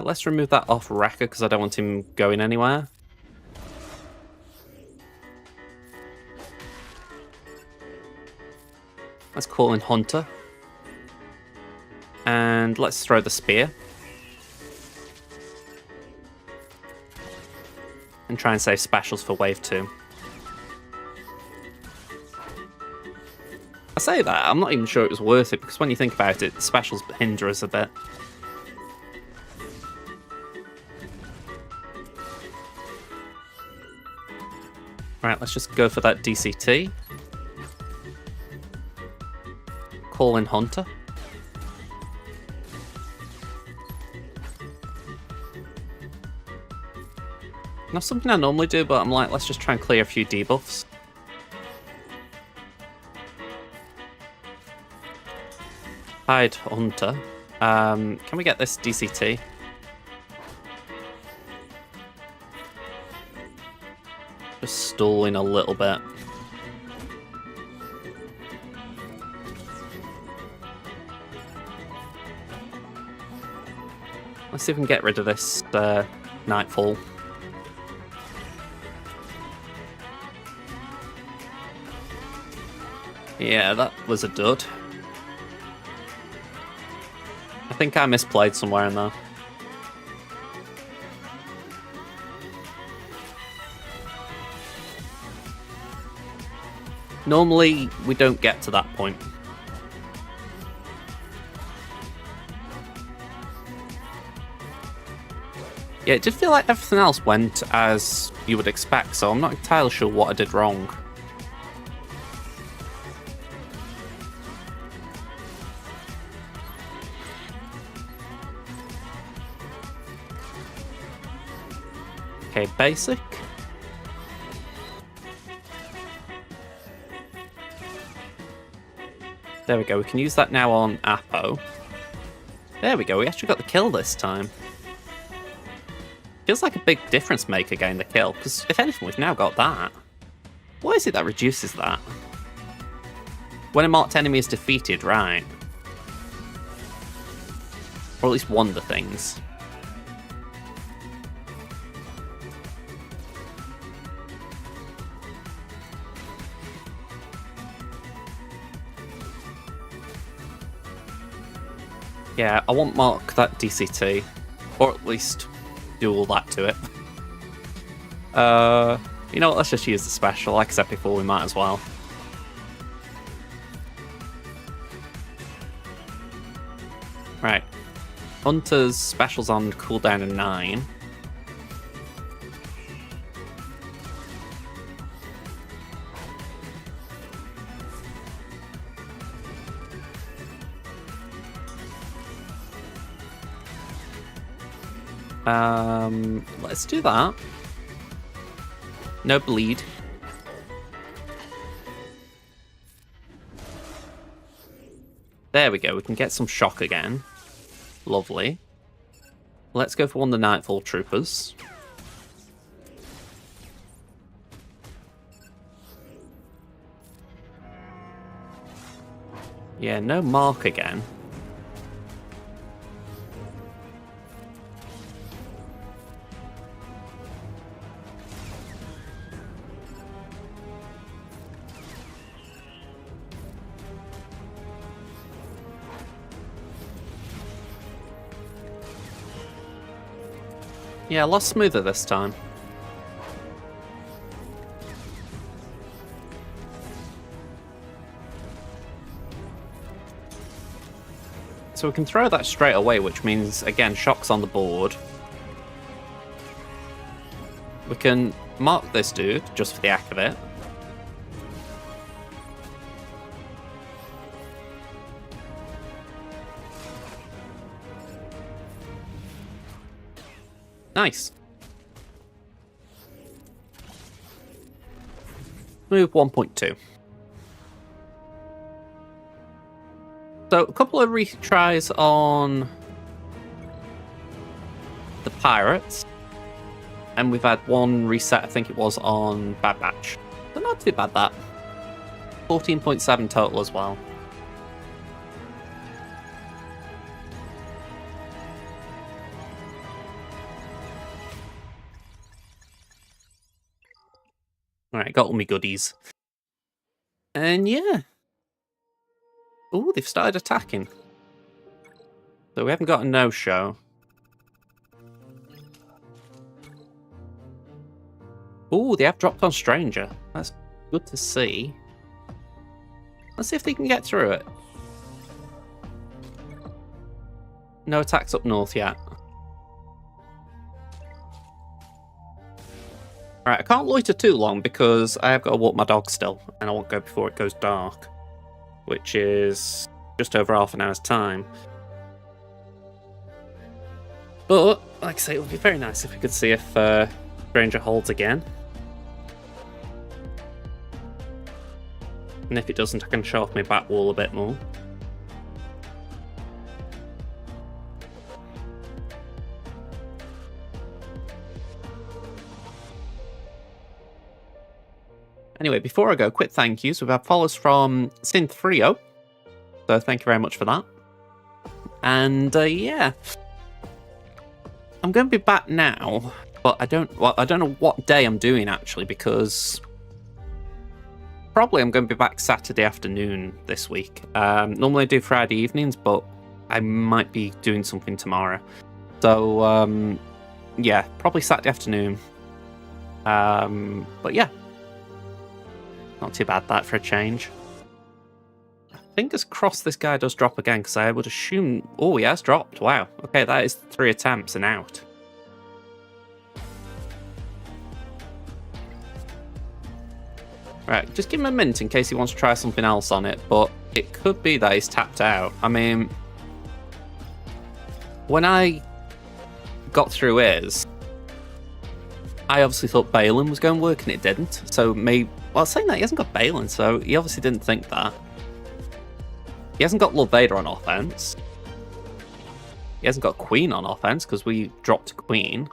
Let's remove that off Wrecker because I don't want him going anywhere. Let's call in Hunter. And let's throw the spear. And try and save specials for wave 2. I say that, I'm not even sure it was worth it, because when you think about it, the specials hinder us a bit. Right, let's just go for that DCT. Call in Hunter. Not something I normally do, but I'm like, let's just try and clear a few debuffs. Hide Hunter. Can we get this DCT? Just stalling a little bit. Let's see if we can get rid of this Nightfall. Yeah, that was a dud. I think I misplayed somewhere in there. Normally, we don't get to that point. Yeah, it did feel like everything else went as you would expect, so I'm not entirely sure what I did wrong. Okay, basic. There we go, we can use that now on Apo. There we go, we actually got the kill this time. Feels like a big difference maker getting the kill, because if anything, we've now got that. What is it that reduces that? When a marked enemy is defeated, right? Or at least one of the things. Yeah, I want mark that DCT, or at least do all that to it. You know what, let's just use the special. Like I said before, we might as well. Right. Hunter's special's on cooldown of 9. Let's do that. No bleed. There we go, we can get some shock again. Lovely. Let's go for one of the Nightfall Troopers. Yeah, no mark again. Yeah, a lot smoother this time. So we can throw that straight away, which means, again, shock's on the board. We can mark this dude, just for the heck of it. Nice. Move 1.2. So, a couple of retries on the Pirates. And we've had one reset, I think it was on Bad Batch. So not too bad, that. 14.7 total as well. Alright, got all my goodies. And yeah. Ooh, they've started attacking. So we haven't got a no-show. Ooh, they have dropped on Stranger. That's good to see. Let's see if they can get through it. No attacks up north yet. Alright, I can't loiter too long because I have got to walk my dog still, and I won't go before it goes dark, which is just over half an hour's time. But, like I say, it would be very nice if we could see if Stranger holds again. And if it doesn't, I can show off my back wall a bit more. Anyway, before I go, quick thank yous. We've had follows from Synth30, so thank you very much for that. And yeah, I'm going to be back now, but I don't know what day I'm doing actually, because probably I'm going to be back Saturday afternoon this week. Normally I do Friday evenings, but I might be doing something tomorrow. So yeah, probably Saturday afternoon. But yeah. Not too bad, that, for a change. Fingers crossed this guy does drop again, because I would assume... Oh, he has dropped. Wow. Okay, that is 3 attempts and out. Right, just give him a minute in case he wants to try something else on it, but it could be that he's tapped out. I mean... When I got through his, I obviously thought Balin was going to work, and it didn't. So maybe... Well, saying that, he hasn't got Balin, so he obviously didn't think that. He hasn't got Lord Vader on offense. He hasn't got Queen on offense, because we dropped Queen.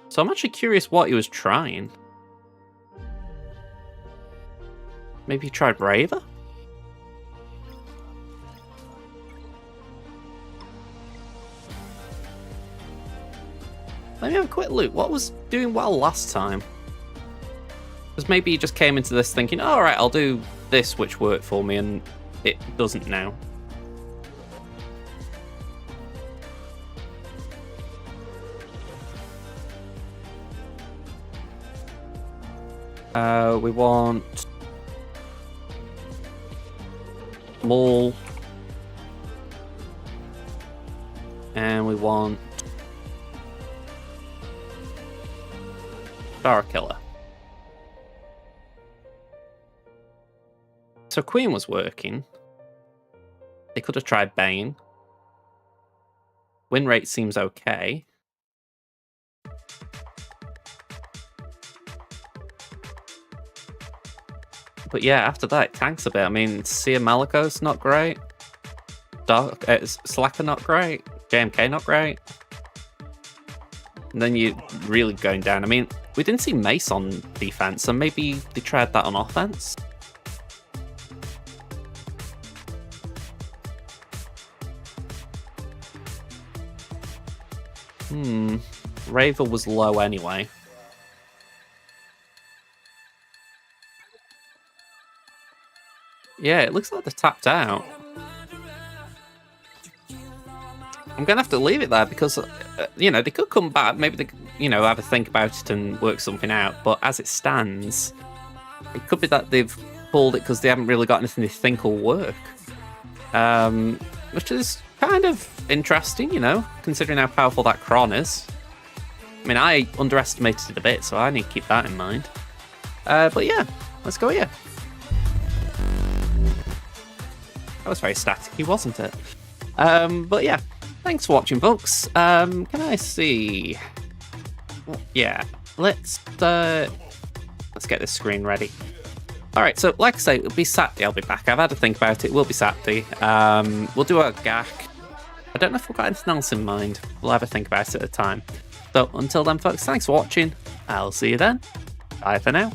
So I'm actually curious what he was trying. Maybe he tried Raver? Let me have a quick look. What was doing well last time? Because maybe he just came into this thinking, oh, alright, I'll do this which worked for me, and it doesn't now. We want Maul, and we want Star Killer. So Queen was working. They could have tried Bane. Win rate seems okay. But yeah, after that, it tanks a bit. I mean, Sia Maliko's not great. Slacker not great. JMK not great. And then you're really going down. I mean, we didn't see Mace on defense, so maybe they tried that on offense. Ravel was low anyway. Yeah, it looks like they're tapped out. I'm going to have to leave it there because, you know, they could come back. Maybe they, you know, have a think about it and work something out. But as it stands, it could be that they've pulled it because they haven't really got anything they think will work. Which is kind of interesting, you know, considering how powerful that Kron is. I mean, I underestimated it a bit, so I need to keep that in mind. But yeah, let's go here. That was very staticky, wasn't it? But yeah, thanks for watching, folks. Can I see? Yeah, let's get this screen ready. All right, so like I say, it'll be Saturday. I'll be back. I've had to think about it. It will be Saturday. We'll do a GAC. I don't know if we've got anything else in mind. We'll have a think about it at the time. So until then, folks, thanks for watching. I'll see you then. Bye for now.